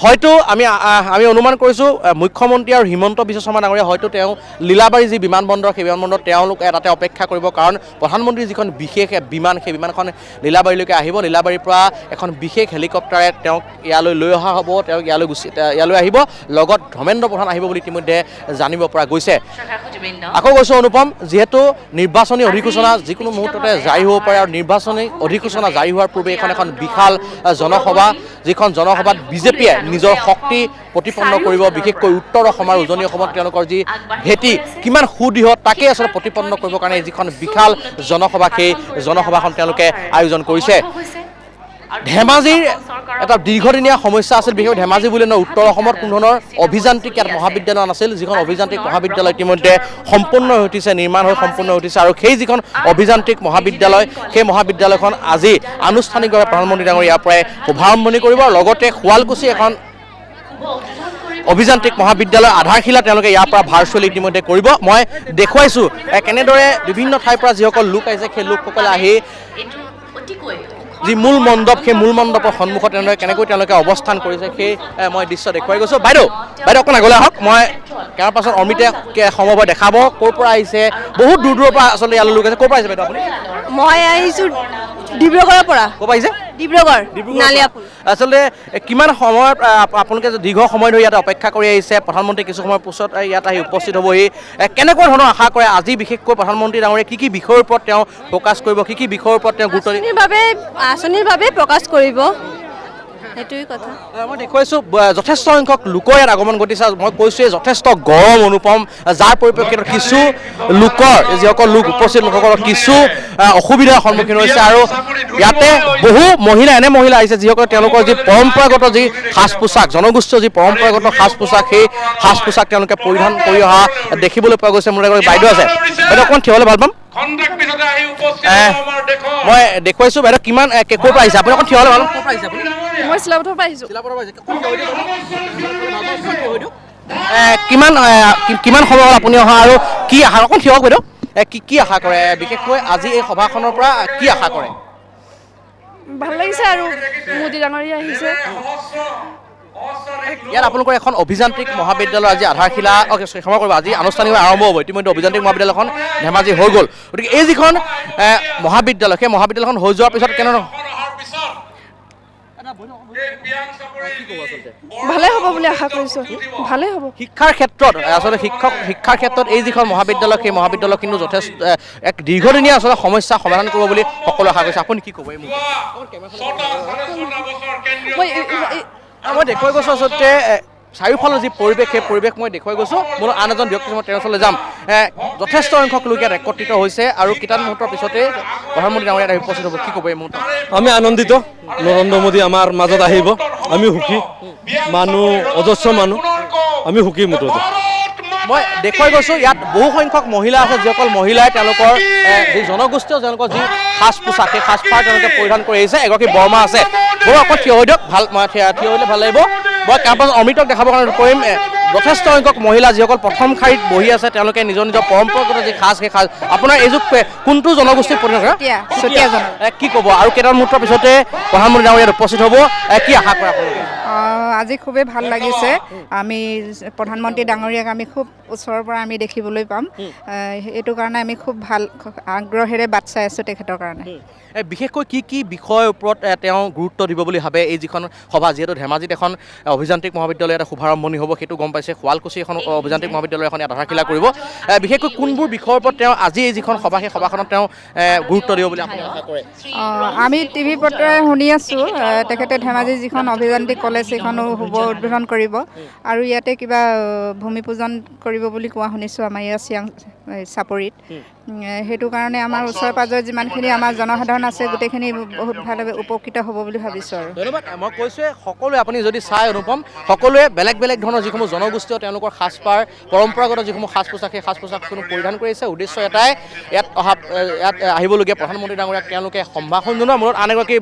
হয়তো আমি অনুমান কৰিছোঁ মুখ্যমন্ত্ৰী আৰু হিমন্ত বিশ্ব শৰ্মা ডাঙৰীয়া হয়তো তেওঁ লীলাবাৰী যি বিমানবন্দৰ সেই বিমানবন্দৰত তেওঁলোক তাতে অপেক্ষা কৰিব কাৰণ প্ৰধানমন্ত্ৰীৰ যিখন বিশেষ বিমান সেই বিমানখন লীলাবাৰীলৈকে আহিব লীলাবাৰীৰ পৰা এখন বিশেষ হেলিকপ্টাৰে তেওঁক ইয়ালৈ লৈ অহা হ'ব তেওঁক ইয়ালৈ আহিব লগত ধৰ্মেন্দ্ৰ প্ৰধান আহিব বুলি ইতিমধ্যে জানিব পৰা গৈছে আকৌ কৈছোঁ অনুপম যিহেতু নিৰ্বাচনী অধিসূচনা যিকোনো মুহূৰ্ততে জাৰি হ'ব পাৰে আৰু নিৰ্বাচনী অধিসূচনা জাৰি হোৱাৰ পূৰ্বে এখন বিশাল জনসভা যিখন জনসভাত BJPয়ে নিজৰ শক্তি প্ৰতিপন্ন কৰিব বিশেষকৈ উত্তৰ অসম আৰু উজনি অসমত তেওঁলোকৰ যি ভেটি কিমান সুদৃঢ় তাকেই আচলতে প্ৰতিপন্ন কৰিবৰ কাৰণে যিখন বিশাল জনসভা সেই জনসভাখন তেওঁলোকে আয়োজন কৰিছে ধেমাজিৰ এটা দীৰ্ঘদিনীয়া সমস্যা আছিল বিশেষকৈ ধেমাজি বুলি নহয় উত্তৰ অসমত কোনো ধৰণৰ অভিযান্ত্ৰিক ইয়াত মহাবিদ্যালয় নাছিল যিখন অভিযান্ত্ৰিক মহাবিদ্যালয় ইতিমধ্যে সম্পূৰ্ণ হৈ উঠিছে নিৰ্মাণ হৈ সম্পূৰ্ণ হৈ উঠিছে আৰু সেই যিখন অভিযান্ত্ৰিক মহাবিদ্যালয় সেই মহাবিদ্যালয়খন আজি আনুষ্ঠানিকভাৱে প্ৰধানমন্ত্ৰী ডাঙৰীয়া ইয়াৰ পৰাই শুভাৰম্ভণি কৰিব আৰু লগতে শুৱালকুছি এখন অভিযান্ত্ৰিক মহাবিদ্যালয়ৰ আধাৰশিলা তেওঁলোকে ইয়াৰ পৰা ভাৰ্চুৱেলি ইতিমধ্যে কৰিব মই দেখুৱাইছোঁ কেনেদৰে বিভিন্ন ঠাইৰ পৰা যিসকল লোক আহিছে সেই লোকসকলে আহি যি মূল মণ্ডপ সেই মূল মণ্ডপৰ সন্মুখত কেনেকৈ তেওঁলোকে অৱস্থান কৰিছে সেই মই দৃশ্য দেখুৱাই গৈছোঁ বাইদেউ অকণ আগলৈ আহক মই ইয়াৰ পাছত অমিতে সময় দেখাব ক'ৰ পৰা আহিছে বহুত দূৰ দূৰৰ পৰা আচলতে ইয়ালৈ লোক আছে ক'ৰ পৰা আহিছে বাইদেউ আপুনি মই আহিছোঁ ডিব্ৰুগড়ৰ পৰা ক'ৰ পৰা আহিছে ডিব্ৰুগড় নালিয়াপুল আচলতে কিমান সময়ত আপোনালোকে দীৰ্ঘ সময় ধৰি ইয়াতে অপেক্ষা কৰি আহিছে প্ৰধানমন্ত্ৰী কিছু সময়ৰ পিছত ইয়াত আহি উপস্থিত হ'বহি কেনেকুৱা ধৰণৰ আশা কৰে আজি বিশেষকৈ প্ৰধানমন্ত্ৰী ডাঙৰীয়াই কি বিষয়ৰ ওপৰত তেওঁ ফ'কাছ কৰিব কি বিষয়ৰ ওপৰত তেওঁ গুৰুত্ব আঁচনিৰ বাবে প্ৰকাশ কৰিব সেইটোৱে কথা মই দেখুৱাইছোঁ যথেষ্ট সংখ্যক লোকৰ ইয়াত আগমন ঘটিছে মই কৈছোঁৱে যথেষ্ট গৰম অনুপম যাৰ পৰিপ্ৰেক্ষিতত কিছু লোকৰ যিসকল লোক উপস্থিত লোকসকলৰ কিছু অসুবিধাৰ সন্মুখীন হৈছে আৰু ইয়াতে বহু এনে মহিলা আহিছে যিসকলে তেওঁলোকৰ যি পৰম্পৰাগত যি সাজ পোছাক জনগোষ্ঠীয় যি পৰম্পৰাগত সাজ পোছাক সেই সাজ পোছাক তেওঁলোকে পৰিধান কৰি অহা দেখিবলৈ পোৱা গৈছে মোৰ এগৰাকী বাইদেউ আছে বাইদেউ অকণমান থিয় হ'লে ভাল পাম মই দেখুৱাইছোঁ বাইদেউ কিমান ক'ৰ পৰা আহিছে আপুনি অকণ থিয় হ'লে ভাল ক'ৰ পৰা আহিছে আপুনি মই চিলাপথাৰৰ পৰা আহিছোঁ কিমান সময় হ'ল আপুনি অহা আৰু কি আশা অকণ থিয়ক বাইদেউ কি আশা কৰে বিশেষকৈ আজি এই সভাখনৰ পৰা কি আশা কৰে ভাল লাগিছে আৰু মোদী ডাঙৰীয়া আহিছে ইয়াত আপোনালোকৰ এখন অভিযান্ত্ৰিক মহাবিদ্যালয় আজি আধাৰশিলা ক্ষমা কৰিব আজি আনুষ্ঠানিকভাৱে আৰম্ভ হ'ব ইতিমধ্যে অভিযান্ত্ৰিক মহাবিদ্যালয়খন ধেমাজি হৈ গ'ল গতিকে এই যিখন মহাবিদ্যালয় সেই মহাবিদ্যালয়খন হৈ যোৱাৰ পিছত কেনেধৰণৰ ভালে হ'ব বুলি আশা কৰিছোঁ ভালে হ'ব শিক্ষাৰ ক্ষেত্ৰত আচলতে শিক্ষাৰ ক্ষেত্ৰত এই যিখন মহাবিদ্যালয় সেই মহাবিদ্যালয় কিন্তু যথেষ্ট এক দীৰ্ঘদিনীয়া আচলতে সমস্যা সমাধান কৰিব বুলি সকলোৱে আশা কৰিছে আপুনি কি ক'ব এই মই দেখুৱাই গৈছোঁ আচলতে চাৰিওফালৰ যি পৰিৱেশ সেই পৰিৱেশ মই দেখুৱাই গৈছোঁ মোৰ আন এজন ব্যক্তি মই তেওঁৰ ওচৰলৈ যাম যথেষ্ট সংখ্যক লোক ইয়াত একত্ৰিত হৈছে আৰু কেইটামান মুহূৰ্তৰ পিছতে প্ৰধানমন্ত্ৰী ডাঙৰীয়া ইয়াত উপস্থিত হ'ব কি ক'ব এই মুহূৰ্তত আমি আনন্দিত নৰেন্দ্ৰ মোদী আমাৰ মাজত আহিব আমি সুখী মানুহ অজস্ৰ মানুহ আমি সুখী মুঠতে মই দেখুৱাই গৈছোঁ ইয়াত বহু সংখ্যক মহিলা আছে যিসকল মহিলাই তেওঁলোকৰ যি জনগোষ্ঠীয় তেওঁলোকৰ যি সাজ পোছাক সেই সাজপাৰ তেওঁলোকে পৰিধান কৰি আহিছে এগৰাকী বৰমা আছে বৰু অকল থিয় হৈ দিয়ক ভাল থিয় হ'লে ভাল লাগিব মই কেম্পাছ অমৃতক দেখাবৰ কাৰণে কৰিম যথেষ্ট সংখ্যক মহিলা যিসকল প্ৰথম শাৰীত বহি আছে তেওঁলোকে নিজৰ নিজৰ পৰম্পৰাগত যি সাজ সেই সাজ আপোনাৰ এইযোৰ কোনটো জনগোষ্ঠীৰ পৰিণত কি ক'ব আৰু কেইটামান মুহূৰ্তৰ পিছতে প্ৰধানমন্ত্ৰী ডাঙৰীয়া ইয়াত উপস্থিত হ'ব কি আশা কৰে আপোনালোকে আজি খুবেই ভাল লাগিছে আমি প্ৰধানমন্ত্ৰী ডাঙৰীয়াক আমি খুব ওচৰৰ পৰা আমি দেখিবলৈ পাম এইটো কাৰণে আমি খুব ভাল আগ্ৰহেৰে বাট চাই আছোঁ তেখেতৰ কাৰণে বিশেষকৈ কি বিষয়ৰ ওপৰত তেওঁ গুৰুত্ব দিব বুলি ভাবে এই যিখন সভা যিহেতু ধেমাজিত এখন অভিযান্ত্ৰিক মহাবিদ্যালয় এটা শুভাৰম্ভণি হ'ব সেইটো গম পাইছে শুৱালকুছি এখন অভিযান্ত্ৰিক মহাবিদ্যালয় এখন আধাৰশিলা কৰিব বিশেষকৈ কোনবোৰ বিষয়ৰ ওপৰত তেওঁ আজি এই যিখন সভা সেই সভাখনত তেওঁ গুৰুত্ব দিব বুলি আপুনি আশা কৰে আমি টিভি পত্ৰই শুনি আছোঁ তেখেতে ধেমাজি যিখন অভিযান্ত্ৰিক কলেজ সেইখনো শুভ উদ্বোধন কৰিব আৰু ইয়াতে কিবা ভূমি পূজন কৰিব বুলি কোৱা শুনিছোঁ আমাৰ ইয়াত চিয়াং চাপৰিত সেইটো কাৰণে আমাৰ ওচৰে পাঁজৰে যিমানখিনি আমাৰ জনসাধাৰণ আছে গোটেইখিনি বহুত ভালভাৱে উপকৃত হ'ব বুলি ভাবিছোঁ আৰু ধন্যবাদ মই কৈছোঁ সকলোৱে আপুনি যদি চাই অনুপম সকলোৱে বেলেগ বেলেগ ধৰণৰ যিসমূহ জনগোষ্ঠীয় তেওঁলোকৰ সাজপাৰ পৰম্পৰাগত যিসমূহ সাজ পোছাক সেই সাজ পোছাকসমূহ পৰিধান কৰিছে উদ্দেশ্য এটাই ইয়াত আহিবলগীয়া প্ৰধানমন্ত্ৰী ডাঙৰীয়াক তেওঁলোকে সম্ভাষণ জনোৱা মূৰত আন এগৰাকী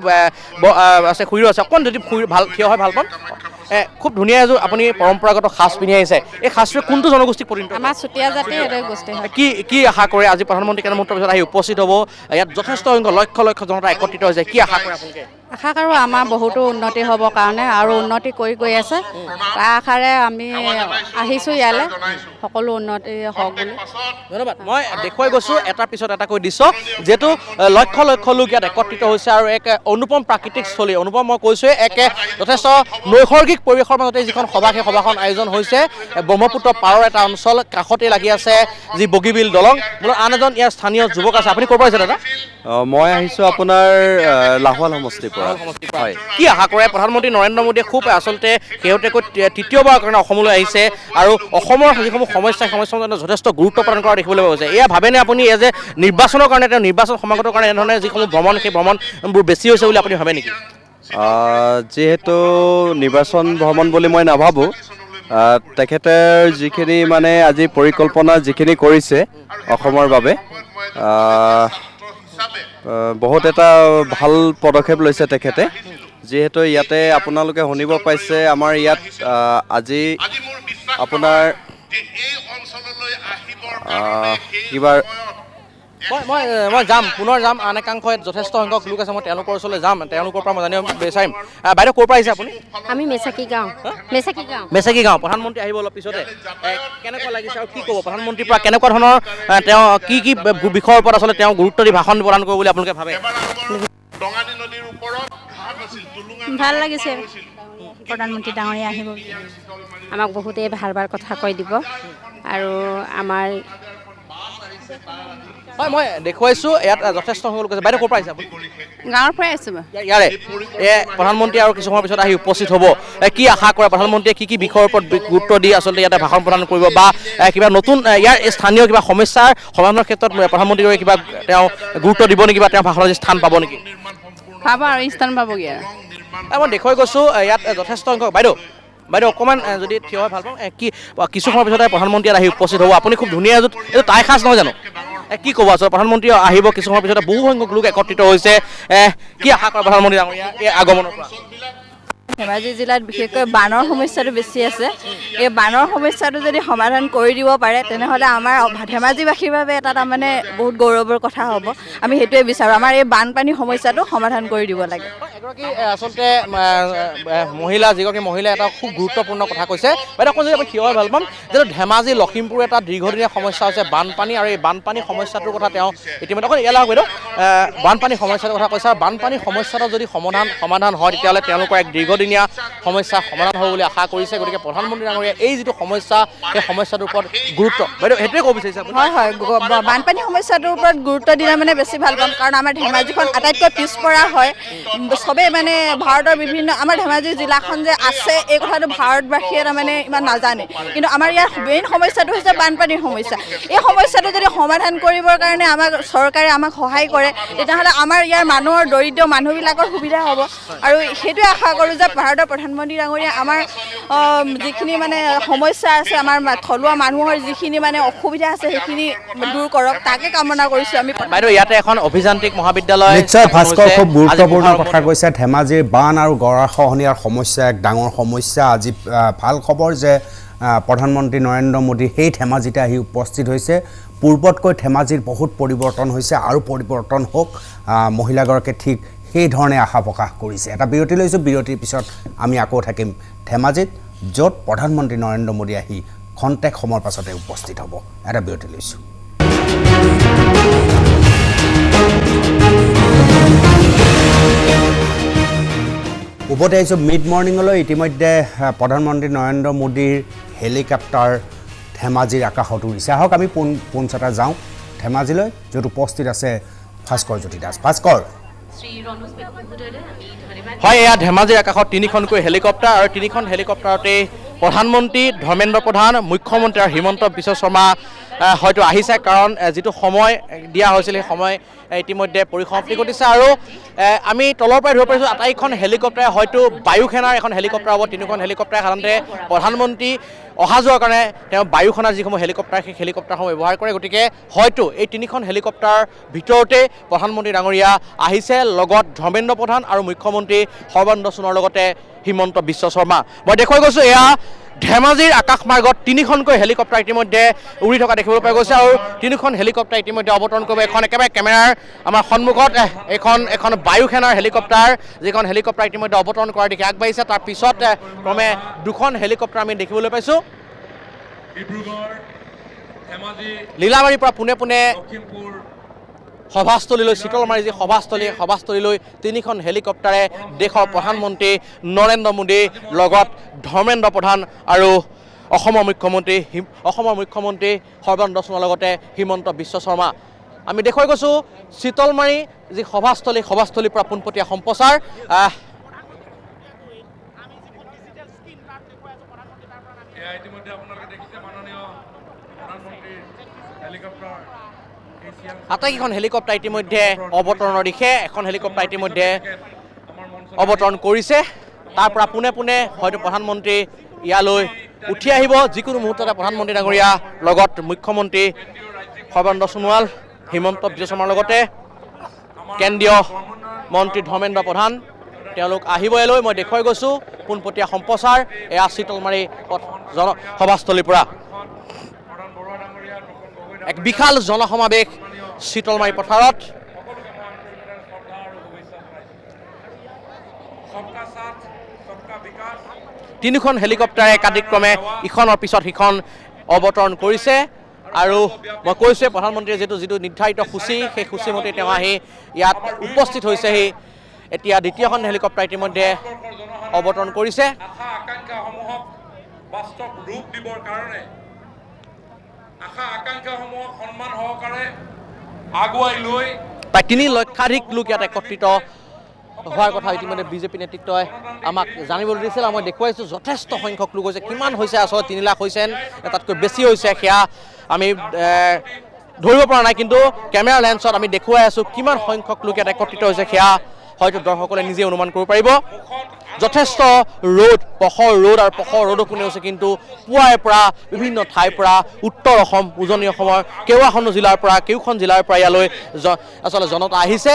আছে খুৰীও আছে অকণ যদি ভাল থিয় হয় ভাল পাম খুব ধুনীয়া এযোৰ আপুনি পৰম্পৰাগত সাজ পিন্ধি আহিছে এই সাজটোৱে কোনটো জনগোষ্ঠীক পৰিণত আমাৰ চুতীয়া জাতিৰ গোষ্ঠী কি আশা কৰে আজি প্ৰধানমন্ত্ৰী কেইটামান মুহূৰ্তৰ পিছত আহি উপস্থিত হ'ব ইয়াত যথেষ্ট সংখ্যক লক্ষ জনতা একত্ৰিত হৈছে কি আশা কৰে আপোনালোকে আশা কৰোঁ আমাৰ বহুতো উন্নতি হ'বৰ কাৰণে আৰু উন্নতি কৰি গৈ আছে তাৰ আশাৰে আমি আহিছোঁ ইয়ালৈ সকলো উন্নতি হওক বুলি ধন্যবাদ মই দেখুৱাই গৈছোঁ এটাৰ পিছত এটাকৈ দৃশ্য যিহেতু লক্ষ লোক ইয়াত একত্ৰিত হৈছে আৰু এক অনুপম প্ৰাকৃতিক স্থলী অনুপম মই কৈছোঁ এক যথেষ্ট নৈসৰ্গিক পৰিৱেশৰ মাজতে যিখন সভা সেই সভাখন আয়োজন হৈছে ব্ৰহ্মপুত্ৰ পাৰৰ এটা অঞ্চল কাষতে লাগি আছে যি বগীবিল দলং মোৰ আন এজন ইয়াৰ স্থানীয় যুৱক আছে আপুনি ক'ৰ পৰা আহিছে দাদা মই আহিছোঁ আপোনাৰ লাহোৱাল সমষ্টিৰ পৰা হয় কি আশা কৰে প্ৰধানমন্ত্ৰী নৰেন্দ্ৰ মোদীয়ে খুব আচলতে শেহতীয়াকৈ তৃতীয়বাৰৰ কাৰণে অসমলৈ আহিছে আৰু অসমৰ যিসমূহ সমস্যা যথেষ্ট গুৰুত্ব প্ৰদান কৰা দেখিবলৈ পোৱা গৈছে এয়া ভাবেনে আপুনি যে নিৰ্বাচনৰ কাৰণে তেওঁ নিৰ্বাচন সমাগতৰ কাৰণে এনেধৰণে যিসমূহ ভ্ৰমণ সেই ভ্ৰমণবোৰ বেছি হৈছে বুলি আপুনি ভাবে নেকি যিহেতু নিৰ্বাচন ভ্ৰমণ বুলি মই নাভাবোঁ তেখেতৰ যিখিনি মানে আজি পৰিকল্পনা যিখিনি কৰিছে অসমৰ বাবে বহুত এটা ভাল পদক্ষেপ লৈছে তেখেতে যিহেতু ইয়াতে আপোনালোকে শুনিব পাইছে আমাৰ ইয়াত আজি আপোনাৰ কিবা মই যাম পুনৰ যাম আন একাংশ যথেষ্ট সংখ্যক লোক আছে মই তেওঁলোকৰ ওচৰলৈ যাম তেওঁলোকৰ পৰা মই জানিব বিচাৰিম বাইদেউ ক'ৰ পৰা আহিছে আপুনি আমি মেচাকি গাঁও প্ৰধানমন্ত্ৰী আহিব অলপ পিছতে কেনেকুৱা লাগিছে আৰু কি ক'ব প্ৰধানমন্ত্ৰীৰ পৰা কেনেকুৱা ধৰণৰ তেওঁ কি বিষয়ৰ ওপৰত আচলতে তেওঁ গুৰুত্ব দি ভাষণ প্ৰদান কৰিব বুলি আপোনালোকে ভাবে ভাল লাগিছে প্ৰধানমন্ত্ৰী ডাঙৰীয়া আহিব আমাক বহুতেই ভাল কথা কৈ দিব আৰু আমাৰ হয় মই দেখুৱাইছোঁ ইয়াত যথেষ্ট সংখ্যক লোক আছে বাইদেউ ক'ৰ পৰা আহিছে আপুনি গাঁৱৰ পৰাই আছোঁ ইয়াৰে প্ৰধানমন্ত্ৰী আৰু কিছু সময়ৰ পিছত আহি উপস্থিত হ'ব কি আশা কৰে প্ৰধানমন্ত্ৰীয়ে কি বিষয়ৰ ওপৰত গুৰুত্ব দি আচলতে ইয়াতে ভাষণ প্ৰদান কৰিব বা কিবা নতুন ইয়াৰ স্থানীয় কিবা সমস্যাৰ সমাধানৰ ক্ষেত্ৰত প্ৰধানমন্ত্ৰীয়ে কিবা তেওঁ গুৰুত্ব দিব নেকি বা তেওঁ ভাষণৰ স্থান পাব নেকি পাব আৰু স্থান পাবগৈ আৰু মই দেখুৱাই গৈছোঁ ইয়াত যথেষ্ট সংখ্যক বাইদেউ অকণমান যদি থিয় হয় ভাল পাওঁ কিছু সময়ৰ পিছতে প্ৰধানমন্ত্ৰী আহি উপস্থিত হ'ব আপুনি খুব ধুনীয়া এইটো টাই সাজ নহয় জানো কি ক'ব আচলতে প্ৰধানমন্ত্ৰী আহিব কিছু সময়ৰ পিছতে বহু সংখ্যক লোক একত্ৰিত হৈছে কি আশা কৰে প্ৰধানমন্ত্ৰী ডাঙৰীয়া এই আগমনৰ পৰা ধেমাজি জিলাত বিশেষকৈ বানৰ সমস্যাটো বেছি আছে। এই বানৰ সমস্যাটো যদি সমাধান কৰি দিব পাৰে তেনেহ'লে আমাৰ ধেমাজিবাসীৰ বাবে এটা তাৰমানে বহুত গৌৰৱৰ কথা হ'ব। আমি সেইটোৱে বিচাৰোঁ, আমাৰ এই বানপানী সমস্যাটো সমাধান কৰি দিব লাগে। এগৰাকী আচলতে মহিলা, যিগৰাকী মহিলাই এটা খুব গুৰুত্বপূৰ্ণ কথা কৈছে। বাইদেউ অকণ যদি আমি থিয় হৈ ভাল পাম, যিহেতু ধেমাজি লখিমপুৰ এটা দীৰ্ঘদিনীয়া সমস্যা হৈছে বানপানী, আৰু এই বানপানী সমস্যাটোৰ কথা তেওঁ ইতিমধ্যে অকণ ইয়ালৈ বাইদেউ বানপানী সমস্যাটোৰ কথা কৈছে। আৰু বানপানী সমস্যাটো যদি সমাধান হয় তেতিয়াহ'লে তেওঁলোকৰ এক দীৰ্ঘদিনীয়া সমস্যা সমাধান হ'ব বুলি আশা কৰিছে। গতিকে প্ৰধানমন্ত্ৰী ডাঙৰীয়া এই যিটো সমস্যা, সেই সমস্যাটোৰ ওপৰত গুৰুত্ব, বাইদেউ সেইটোৱে ক'ব বিচাৰিছে আপুনি? হয়, বানপানী সমস্যাটোৰ ওপৰত গুৰুত্ব দিলে মানে বেছি ভাল পাম, কাৰণ আমাৰ ধেমাজিখন আটাইতকৈ পিছপৰা হয়। চবেই মানে ভাৰতৰ বিভিন্ন, আমাৰ ধেমাজি জিলাখন যে আছে এই কথাটো ভাৰতবাসীয়ে তাৰমানে ইমান নাজানে, কিন্তু আমাৰ ইয়াৰ মেইন সমস্যাটো হৈছে বানপানীৰ সমস্যা। এই সমস্যাটো যদি সমাধান কৰিবৰ কাৰণে আমাক চৰকাৰে আমাক সহায় কৰে তেতিয়াহ'লে আমাৰ ইয়াৰ মানুহৰ দৰিদ্ৰ মানুহবিলাকৰ সুবিধা হ'ব। আৰু সেইটোৱে আশা কৰোঁ যে ভাৰতৰ প্ৰধানমন্ত্ৰী ডাঙৰীয়া আমাৰ যিখিনি মানে সমস্যা আছে, আমাৰ থলুৱা মানুহৰ যিখিনি মানে অসুবিধা আছে সেইখিনি দূৰ কৰক, তাকে কামনা কৰিছোঁ আমি। বাইদেউ ইয়াতে এখন অভিযান্ত্ৰিক মহাবিদ্যালয়, নিশ্চয় ভাস্কৰ খুব গুৰুত্বপূৰ্ণ কথা কৈছে। ধেমাজিৰ বান আৰু গৰাখহনীয়াৰ সমস্যা এক ডাঙৰ সমস্যা। আজি ভাল খবৰ যে প্ৰধানমন্ত্ৰী নৰেন্দ্ৰ মোদী সেই ধেমাজিতে আহি উপস্থিত হৈছে। পূৰ্বতকৈ ধেমাজিৰ বহুত পৰিৱৰ্তন হৈছে, আৰু পৰিৱৰ্তন হওক। মহিলাগৰাকীয়ে ঠিক সেইধৰণে আশা প্ৰকাশ কৰিছে। এটা বিৰতি লৈছোঁ, বিৰতিৰ পিছত আমি আকৌ থাকিম ধেমাজিত, য'ত প্ৰধানমন্ত্ৰী নৰেন্দ্ৰ মোদী আহি খন্তেক সময়ৰ পাছতে উপস্থিত হ'ব। এটা বিৰতি লৈছোঁ। উভতি আহিছোঁ মিড মৰ্ণিঙলৈ। ইতিমধ্যে প্ৰধানমন্ত্ৰী নৰেন্দ্ৰ মোদীৰ হেলিকপ্টাৰ ধেমাজিৰ আকাশত উৰিছে। আহক আমি পোনছাটা যাওঁ ধেমাজিলৈ, য'ত উপস্থিত আছে ভাস্কৰ জ্যোতি দাস। ভাস্কৰ, হয়, এয়া ধেমাজিৰ আকাশত তিনিখনকৈ হেলিকপ্টাৰ, আৰু তিনিখন হেলিকপ্টাৰতে প্ৰধানমন্ত্ৰী ধৰ্মেন্দ্ৰ প্ৰধান, মুখ্যমন্ত্ৰী আৰু হিমন্ত বিশ্ব শৰ্মা হয়তো আহিছে, কাৰণ যিটো সময় দিয়া হৈছিল সেই সময় ইতিমধ্যে পৰিসমাপ্তি ঘটিছে। আৰু আমি তলৰ পৰাই ধৰিব পাৰিছোঁ আটাইখন হেলিকপ্টাৰে হয়তো বায়ু সেনাৰ এখন হেলিকপ্টাৰ হ'ব। তিনিখন হেলিকপ্টাৰে সাধাৰণতে প্ৰধানমন্ত্ৰী অহা যোৱাৰ কাৰণে তেওঁ বায়ু সেনাৰ যিসমূহ হেলিকপ্টাৰ, সেই হেলিকপ্টাৰসমূহ ব্যৱহাৰ কৰে। গতিকে হয়তো এই তিনিখন হেলিকপ্টাৰ ভিতৰতে প্ৰধানমন্ত্ৰী ডাঙৰীয়া আহিছে, লগত ধৰ্মেন্দ্ৰ প্ৰধান আৰু মুখ্যমন্ত্ৰী সৰ্বানন্দ সোণোৱালৰ লগতে হিমন্ত বিশ্ব শৰ্মা। মই দেখুৱাই গৈছোঁ এয়া ধেমাজিৰ আকাশমাৰ্গত তিনিখনকৈ হেলিকপ্টাৰ ইতিমধ্যে উৰি থকা দেখিবলৈ পোৱা গৈছে, আৰু তিনিখন হেলিকপ্টাৰ ইতিমধ্যে অৱতৰণ কৰিব। এখন একেবাৰে কেমেৰাৰ আমাৰ সন্মুখত এখন বায়ু সেনাৰ হেলিকপ্টাৰ, যিখন হেলিকপ্টাৰ ইতিমধ্যে অৱতৰণ কৰাৰ দিশে আগবাঢ়িছে। তাৰ পিছত ক্ৰমে দুখন হেলিকপ্টাৰ আমি দেখিবলৈ পাইছোঁ। লীলাবাৰীৰ পৰা পোনে পোনে সভাস্থলীলৈ, শীতলমাৰী যি সভাস্থলীলৈ তিনিখন হেলিকপ্টাৰে দেশৰ প্ৰধানমন্ত্ৰী নৰেন্দ্ৰ মোদী, লগত ধৰ্মেন্দ্ৰ প্ৰধান আৰু অসমৰ মুখ্যমন্ত্ৰী সৰ্বানন্দ সোণোৱালৰ লগতে হিমন্ত বিশ্ব শৰ্মা। আমি দেখুৱাই গৈছোঁ শীতলমাৰী যি সভাস্থলীৰ পৰা পোনপটীয়া সম্প্ৰচাৰ। আটাইকেইখন হেলিকপ্টাৰ ইতিমধ্যে অৱতৰণৰ দিশে, এখন হেলিকপ্টাৰ ইতিমধ্যে অৱতৰণ কৰিছে। তাৰ পৰা পোনে পোনে হয়তো প্ৰধানমন্ত্ৰী ইয়ালৈ উঠি আহিব যিকোনো মুহূৰ্ততে। প্ৰধানমন্ত্ৰী ডাঙৰীয়া লগত মুখ্যমন্ত্ৰী সৰ্বানন্দ সোণোৱাল, হিমন্ত বিশ্ব শৰ্মাৰ লগতে কেন্দ্ৰীয় মন্ত্ৰী ধৰ্মেন্দ্ৰ প্ৰধান, তেওঁলোক আহিব ইয়ালৈ। মই দেখুৱাই গৈছোঁ পোনপটীয়া সম্প্ৰচাৰ এয়া শীতলমাৰী সভাস্থলীৰ পৰা। এক বিশাল জনসমাৱেশ শীতলমাৰী পথাৰত। তিনিখন হেলিকপ্টাৰে একাদিক্ৰমে ইখনৰ পিছত সিখন অৱতৰণ কৰিছে। আৰু মই কৈছোঁৱে প্ৰধানমন্ত্ৰীয়ে যিটো নিৰ্ধাৰিত সূচী, সেই সূচীমতে তেওঁ আহি ইয়াত উপস্থিত হৈছেহি। এতিয়া দ্বিতীয়খন হেলিকপ্টাৰ ইতিমধ্যে অৱতৰণ কৰিছে। প্ৰায় 3 লক্ষাধিক লোক ইয়াত একত্ৰিত হোৱাৰ কথা ইতিমধ্যে বিজেপি নেতৃত্বই আমাক জানিবলৈ দিছিল। মই দেখুৱাইছোঁ যথেষ্ট সংখ্যক লোক হৈছে। কিমান হৈছে আচলতে 3 লাখ হৈছে, তাতকৈ বেছি হৈছে, সেয়া আমি ধৰিব পৰা নাই, কিন্তু কেমেৰা লেন্সত আমি দেখুৱাই আছোঁ কিমান সংখ্যক লোক ইয়াত একত্ৰিত হৈছে, সেয়া হয়তো দৰ্শকসকলে নিজে অনুমান কৰিব পাৰিব। যথেষ্ট ৰ'দ, প্ৰখৰ ৰ'দ, আৰু প্ৰখৰ ৰ'দো কোনে হৈছে, কিন্তু পুৱাৰে পৰা বিভিন্ন ঠাইৰ পৰা, উত্তৰ অসম, উজনি অসমৰ কেইখন জিলাৰ পৰা ইয়ালৈ আচলতে জনতা আহিছে।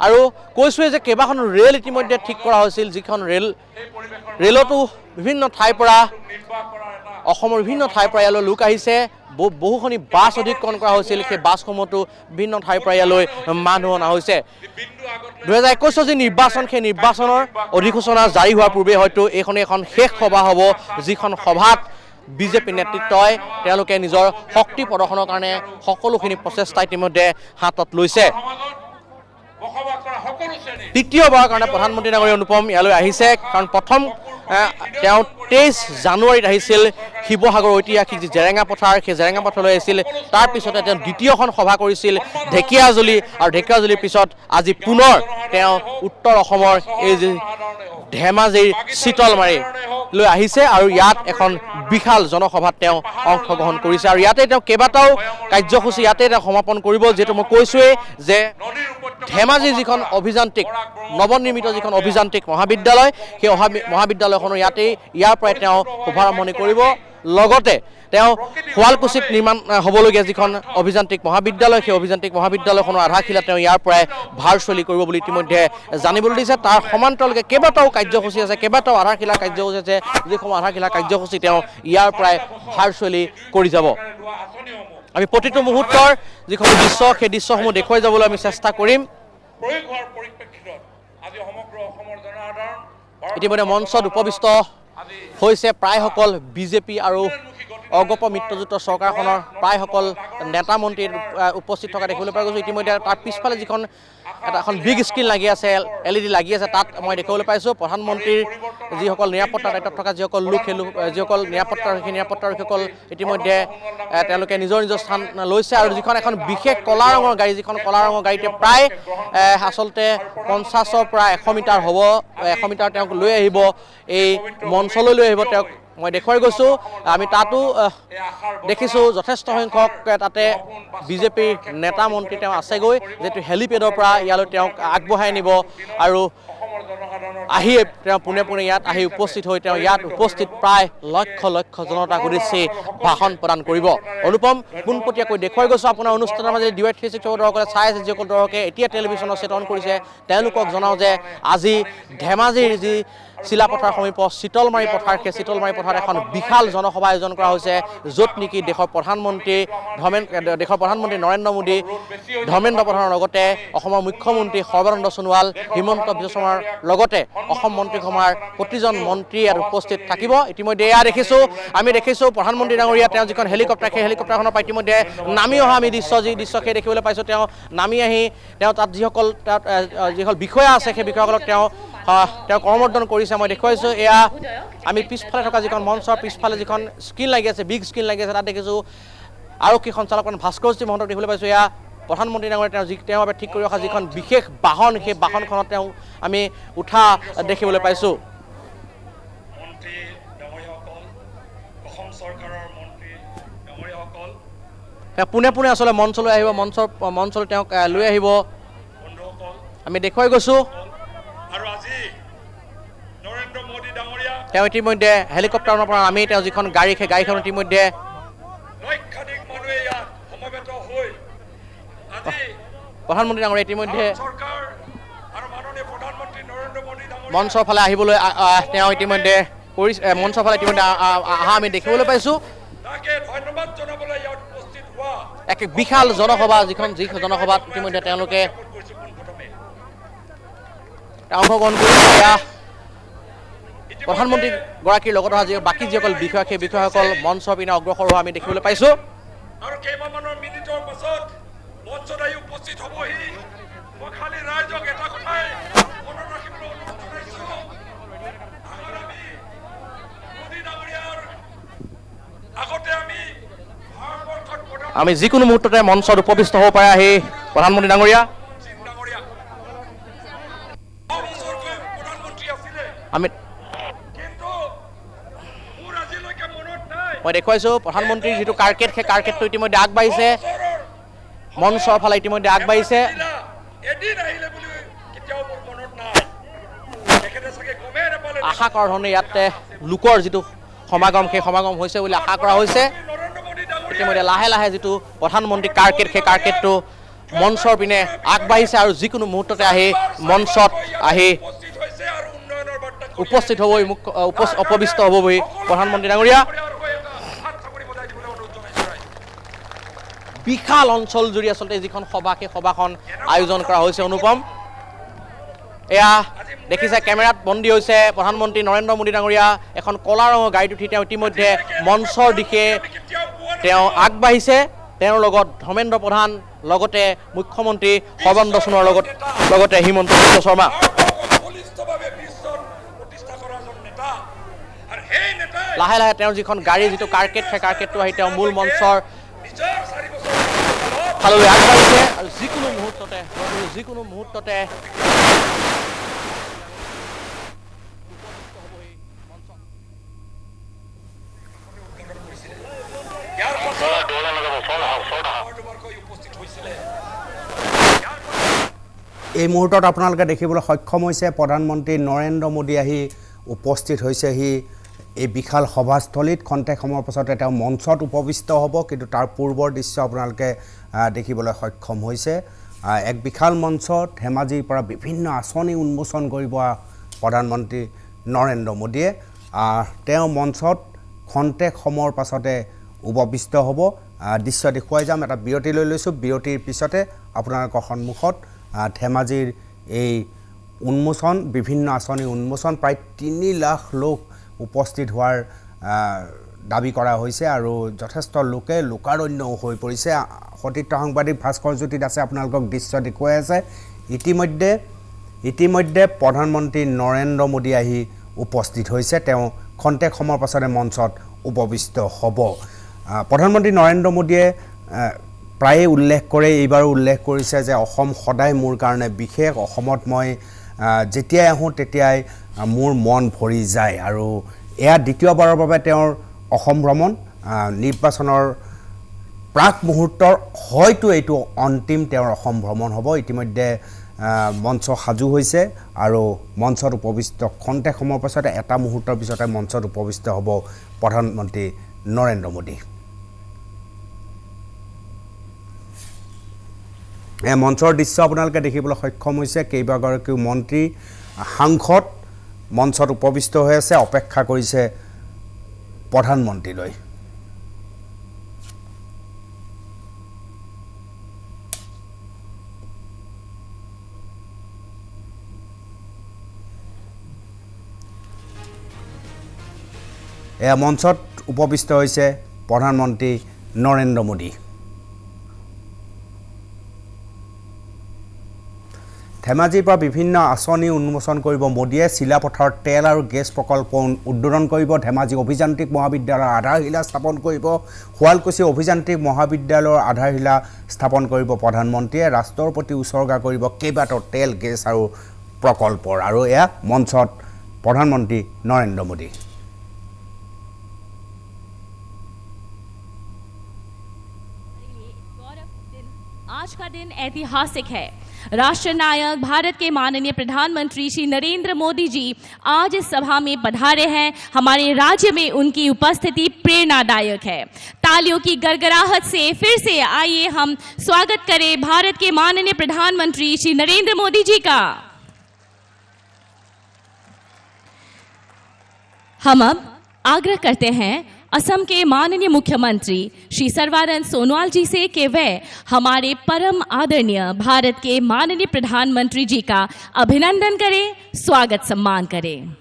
আৰু কৈছোৱে যে কেইবাখন ৰেল ইতিমধ্যে ঠিক কৰা হৈছিল, যিখন ৰেলতো বিভিন্ন ঠাইৰ পৰা অসমৰ বিভিন্ন ঠাইৰ পৰা ইয়ালৈ লোক আহিছে। বহুখিনি বাছ অধিগ্ৰহণ কৰা হৈছিল, সেই বাছসমূহতো বিভিন্ন ঠাইৰ পৰা ইয়ালৈ মানুহ অনা হৈছে। 2021 যি নিৰ্বাচন, সেই নিৰ্বাচনৰ অধিসূচনা জাৰি হোৱাৰ পূৰ্বে হয়তো এইখনে এখন শেষ সভা হ'ব, যিখন সভাত বিজেপি নেতৃত্বই তেওঁলোকে নিজৰ শক্তি প্ৰদৰ্শনৰ কাৰণে সকলোখিনি প্ৰচেষ্টা ইতিমধ্যে হাতত লৈছে। তৃতীয়বাৰৰ কাৰণে প্ৰধানমন্ত্ৰী ডাঙৰীয়া অনুপম ইয়ালৈ আহিছে, কাৰণ প্ৰথম তেওঁ 23 জানুৱাৰীত আহিছিল শিৱসাগৰ ঐতিহাসিক যি জেৰেঙা পথাৰ, সেই জেৰেঙা পথাৰলৈ আহিছিল। তাৰপিছতে তেওঁ দ্বিতীয়খন সভা কৰিছিল ঢেকীয়াজুলি, আৰু ঢেকীয়াজুলিৰ পিছত আজি পুনৰ তেওঁ উত্তৰ অসমৰ এই যি ধেমাজিৰ চিতলমাৰীলৈ আহিছে, আৰু ইয়াত এখন বিশাল জনসভাত তেওঁ অংশগ্ৰহণ কৰিছে। আৰু ইয়াতে তেওঁ কেইবাটাও কাৰ্যসূচী ইয়াতে তেওঁ সমাপন কৰিব। যিহেতু মই কৈছোৱেই যে ধেমাজিৰ যিখন অভিযান্ত্ৰিক নৱনিৰ্মিত যিখন অভিযান্ত্ৰিক মহাবিদ্যালয়, সেই মহাবিদ্যালয়খনো ইয়াৰ পৰাই তেওঁ শুভাৰম্ভণি কৰিব। লগতে তেওঁ শুৱালকুছিত নিৰ্মাণ হ'বলগীয়া যিখন অভিযান্ত্ৰিক মহাবিদ্যালয়, সেই অভিযান্ত্ৰিক মহাবিদ্যালয়খনৰ আধাৰশিলা তেওঁ ইয়াৰ পৰাই ভাৰ্চুৱেলি কৰিব বুলি ইতিমধ্যে জানিবলৈ দিছে। তাৰ সমান্তৰালকৈ কেইবাটাও কাৰ্যসূচী আছে, কেইবাটাও আধাৰশিলা কাৰ্যসূচী আছে, যিসমূহ আধাৰশিলা কাৰ্যসূচী তেওঁ ইয়াৰ পৰাই ভাৰ্চুৱেলি কৰি যাব। আমি প্ৰতিটো মুহূৰ্তৰ যিসমূহ দৃশ্য, সেই দৃশ্যসমূহ দেখুৱাই যাবলৈ আমি চেষ্টা কৰিম। ইতিমধ্যে মঞ্চত উপবিষ্ট হৈছে প্ৰায়সকল বিজেপি আৰু অগপ মিত্ৰজোঁটৰ চৰকাৰখনৰ প্ৰায়সকল নেতা মন্ত্ৰী উপস্থিত থকা দেখিবলৈ পোৱা গৈছোঁ। ইতিমধ্যে তাৰ পিছফালে যিখন এখন বিগ স্ক্ৰীণ লাগি আছে, LED লাগি আছে, তাত মই দেখিবলৈ পাইছোঁ প্ৰধানমন্ত্ৰীৰ যিসকল নিৰাপত্তা দায়িত্বত থকা যিসকল লোক, সেই যিসকল নিৰাপত্তাৰক্ষীসকল ইতিমধ্যে তেওঁলোকে নিজৰ নিজৰ স্থান লৈছে। আৰু যিখন এখন বিশেষ কলা ৰঙৰ গাড়ী, যিখন কলা ৰঙৰ গাড়ীতে প্ৰায় আচলতে 50ৰ পৰা 100 মিটাৰ হ'ব, 100 মিটাৰ তেওঁক লৈ আহিব, এই মঞ্চলৈ লৈ আহিব তেওঁক মই দেখুৱাই গৈছোঁ। আমি তাতো দেখিছোঁ যথেষ্ট সংখ্যক তাতে বিজেপিৰ নেতা মন্ত্ৰী তেওঁ আছেগৈ, যিহেতু হেলিপেডৰ পৰা ইয়ালৈ তেওঁক আগবঢ়াই নিব, আৰু আহি তেওঁ পোনে ইয়াত আহি উপস্থিত হৈ তেওঁ ইয়াত উপস্থিত প্ৰায় লক্ষ লক্ষ জনতাক উদ্দেশ্যি ভাষণ প্ৰদান কৰিব। অনুপম পোনপটীয়াকৈ দেখুৱাই গৈছোঁ আপোনাৰ অনুষ্ঠানৰ মাজে DY360 দৰ্শকে চাই আছে, যিসকল দৰ্শকে এতিয়া টেলিভিশ্যনৰ চেট অন কৰিছে তেওঁলোকক জনাওঁ যে আজি ধেমাজিৰ যি চিলাপথাৰ সমীপত চিতলমাৰী পথাৰ, সেই চিতলমাৰী পথাৰত এখন বিশাল জনসভা আয়োজন কৰা হৈছে, য'ত নেকি দেশৰ প্ৰধানমন্ত্ৰী নৰেন্দ্ৰ মোদী, ধৰ্মেন্দ্ৰ প্ৰধানৰ লগতে অসমৰ মুখ্যমন্ত্ৰী সৰ্বানন্দ সোণোৱাল, হিমন্ত বিশ্ব শৰ্মাৰ লগতে অসম মন্ত্ৰীসভাৰ প্ৰতিজন মন্ত্ৰী ইয়াত উপস্থিত থাকিব। ইতিমধ্যে এয়া আমি দেখিছোঁ প্ৰধানমন্ত্ৰী ডাঙৰীয়া তেওঁ যিখন হেলিকপ্টাৰ, সেই হেলিকপ্টাৰখনৰ পৰা ইতিমধ্যে নামি অহা আমি দৃশ্য সেই দেখিবলৈ পাইছোঁ। তেওঁ নামি আহি তেওঁ তাত যিসকল বিষয়া আছে, সেই বিষয়াসকলক তেওঁ কৰ্মৰ্দন কৰিছে মই দেখুৱাইছোঁ। এয়া আমি পিছফালে থকা যিখন মঞ্চৰ পিছফালে যিখন স্ক্ৰীণ লাগি আছে, বিগ স্ক্ৰীণ লাগি আছে, তাত দেখিছোঁ আৰক্ষী সঞ্চালক ভাস্কৰজ্যোতি মহন্তক দেখিবলৈ পাইছোঁ। এয়া প্ৰধানমন্ত্ৰী ডাঙৰীয়া তেওঁৰ বাবে ঠিক কৰি ৰখা যিখন বিশেষ বাহন, সেই বাহনখনত তেওঁ আমি উঠা দেখিবলৈ পাইছোঁ। তেওঁ পোনে আচলতে মঞ্চলৈ আহিব, মঞ্চলৈ তেওঁক লৈ আহিব আমি দেখুৱাই গৈছোঁ। তেওঁ ইতিমধ্যে হেলিকপ্টাৰৰ পৰা নামি তেওঁ যিখন গাড়ী, সেই গাড়ীখন ইতিমধ্যে প্ৰধানমন্ত্ৰী ডাঙৰীয়া ইতিমধ্যে মঞ্চৰ ফালে আহিবলৈ তেওঁ ইতিমধ্যে মঞ্চৰ ফালে ইতিমধ্যে অহা আমি দেখিবলৈ পাইছোঁ। এক বিশাল জনসভা, যি জনসভাত ইতিমধ্যে তেওঁলোকে অংশগ্ৰহণ কৰিছে। প্ৰধানমন্ত্ৰীগৰাকীৰ লগত অহা বাকী যিসকল বিষয়া, সেই বিষয়াসকল মঞ্চৰ পিনে অগ্ৰসৰ হোৱা আমি দেখিবলৈ পাইছোঁ। আৰু কেইবামানৰ মিনিটৰ পাছত মঞ্চত আহি উপস্থিত হ'বহি। মই খালি ৰাইজক এটা কথাই মনত ৰাখিবলৈ অনুৰোধ জনাইছোঁ, মোদী ডাঙৰীয়াৰ আগতে আমি যিকোনো মুহূৰ্ততে মঞ্চত উপবিষ্ট হ'ব পাৰে আহি প্ৰধানমন্ত্ৰী ডাঙৰীয়া। আমি মই দেখুৱাইছোঁ প্ৰধানমন্ত্ৰীৰ যিটো কাৰ্কেট, সেই কাৰ্কেটটো ইতিমধ্যে আগবাঢ়িছে, মঞ্চৰ ফালে ইতিমধ্যে আগবাঢ়িছে। আশা কৰা ধৰণে ইয়াতে লোকৰ যিটো সমাগম, সেই সমাগম হৈছে বুলি আশা কৰা হৈছে। ইতিমধ্যে লাহে লাহে যিটো প্ৰধানমন্ত্ৰী কাৰ্কেট, সেই কাৰ্কেটটো মঞ্চৰ পিনে আগবাঢ়িছে আৰু যিকোনো মুহূৰ্ততে আহি মঞ্চত আহি উপস্থিত হ'বই উপবিষ্ট হ'বই প্ৰধানমন্ত্ৰী ডাঙৰীয়া। বিশাল অঞ্চল জুৰি আচলতে যিখন সভা সেই সভাখন আয়োজন কৰা হৈছে অনুপম। এয়া দেখিছে কেমেৰাত বন্দী হৈছে প্ৰধানমন্ত্ৰী নৰেন্দ্ৰ মোদী ডাঙৰীয়া এখন কলা ৰঙৰ গাড়ীত উঠি তেওঁ ইতিমধ্যে মঞ্চৰ দিশে তেওঁ আগবাঢ়িছে। তেওঁৰ লগত ধৰ্মেন্দ্ৰ প্ৰধান লগতে মুখ্যমন্ত্ৰী সৰ্বানন্দ সোণোৱালৰ লগতে হিমন্ত বিশ্ব শৰ্মা। লাহে লাহে তেওঁৰ যিখন গাড়ী যিটো কাৰ্কেট সেই কাৰ্কেটটো আহি তেওঁ মূল মঞ্চৰ ফাললৈ আগবাঢ়িছে আৰু যিকোনো মুহূৰ্ততে এই মুহূৰ্তত আপোনালোকে দেখিবলৈ সক্ষম হৈছে প্ৰধানমন্ত্ৰী নৰেন্দ্ৰ মোদী আহি উপস্থিত হৈছেহি এই বিশাল সভাস্থলীত। খন্তেক সময়ৰ পাছতে তেওঁ মঞ্চত উপবিষ্ট হ'ব, কিন্তু তাৰ পূৰ্বৰ দৃশ্য আপোনালোকে দেখিবলৈ সক্ষম হৈছে। এক বিশাল মঞ্চ, ধেমাজিৰ পৰা বিভিন্ন আঁচনি উন্মোচন কৰিব প্ৰধানমন্ত্ৰী নৰেন্দ্ৰ মোদীয়ে। তেওঁ মঞ্চত খন্তেক সময়ৰ পাছতে উপবিষ্ট হ'ব। দৃশ্য দেখুৱাই যাম, এটা বিৰতি লৈ লৈছোঁ। বিৰতিৰ পিছতে আপোনালোকৰ সন্মুখত ধেমাজিৰ এই উন্মোচন, বিভিন্ন আঁচনি উন্মোচন, প্ৰায় 3 লাখ লোক উপস্থিত হোৱাৰ দাবী কৰা হৈছে আৰু যথেষ্ট লোকে লোকাৰণ্যও হৈ পৰিছে। সতীৰ্থ সাংবাদিক ভাস্কৰ জ্যোতি দাসে আপোনালোকক দৃশ্য দেখুৱাই আছে। ইতিমধ্যে প্ৰধানমন্ত্ৰী নৰেন্দ্ৰ মোদী আহি উপস্থিত হৈছে। তেওঁ খন্তেক সময়ৰ পাছতে মঞ্চত উপবিষ্ট হ'ব। প্ৰধানমন্ত্ৰী নৰেন্দ্ৰ মোদীয়ে প্ৰায়ে উল্লেখ কৰে, এইবাৰো উল্লেখ কৰিছে যে অসম সদায় মোৰ কাৰণে বিশেষ। অসমত মই যেতিয়াই আহোঁ তেতিয়াই মোৰ মন ভৰি যায় আৰু এয়া দ্বিতীয়বাৰৰ বাবে তেওঁৰ অসম ভ্ৰমণ। নিৰ্বাচনৰ প্ৰাক মুহূৰ্তৰ হয়তো এইটো অন্তিম তেওঁৰ অসম ভ্ৰমণ হ'ব। ইতিমধ্যে মঞ্চ সাজু হৈছে আৰু মঞ্চত উপবিষ্ট খন্তেক সময়ৰ পাছতে এটা মুহূৰ্তৰ পিছতে মঞ্চত উপবিষ্ট হ'ব প্ৰধানমন্ত্ৰী নৰেন্দ্ৰ মোদী। এই মঞ্চৰ দৃশ্য আপোনালোকে দেখিবলৈ সক্ষম হৈছে। কেইবাগৰাকীও মন্ত্ৰী, সাংসদ মঞ্চত উপবিষ্ট হৈ আছে, অপেক্ষা কৰিছে প্ৰধানমন্ত্ৰীলৈ। এয়া মঞ্চত উপবিষ্ট হৈছে প্ৰধানমন্ত্ৰী নৰেন্দ্ৰ মোদী। ধেমাজিৰ পৰা বিভিন্ন আঁচনি উন্মোচন কৰিব মোদীয়ে। চিলাপথাৰত তেল আৰু গেছ প্ৰকল্প উদ্বোধন কৰিব। ধেমাজি অভিযান্ত্ৰিক মহাবিদ্যালয়ৰ আধাৰশিলা স্থাপন কৰিব। শুৱালকুছি অভিযান্ত্ৰিক মহাবিদ্যালয়ৰ আধাৰশিলা স্থাপন কৰিব প্ৰধানমন্ত্ৰীয়ে। ৰাষ্ট্ৰৰ প্ৰতি উচৰ্গা কৰিব কেইবাটাও তেল, গেছ আৰু প্ৰকল্পৰ। আৰু এয়া মঞ্চত প্ৰধানমন্ত্ৰী নৰেন্দ্ৰ মোদী। आज का दिन ऐतिहासिक है। राष्ट्रनायक भारत के माननीय प्रधानमंत्री श्री नरेंद्र मोदी जी आज इस सभा में पधारे हैं। हमारे राज्य में उनकी उपस्थिति प्रेरणादायक है। तालियों की गड़गड़ाहट से फिर से आइए हम स्वागत करें भारत के माननीय प्रधानमंत्री श्री नरेंद्र मोदी जी का। हम अब आग्रह करते हैं असम के माननीय मुख्यमंत्री श्री सर्बानंद सोनोवाल जी से कि वे हमारे परम आदरणीय भारत के माननीय प्रधानमंत्री जी का अभिनंदन करें, स्वागत सम्मान करें।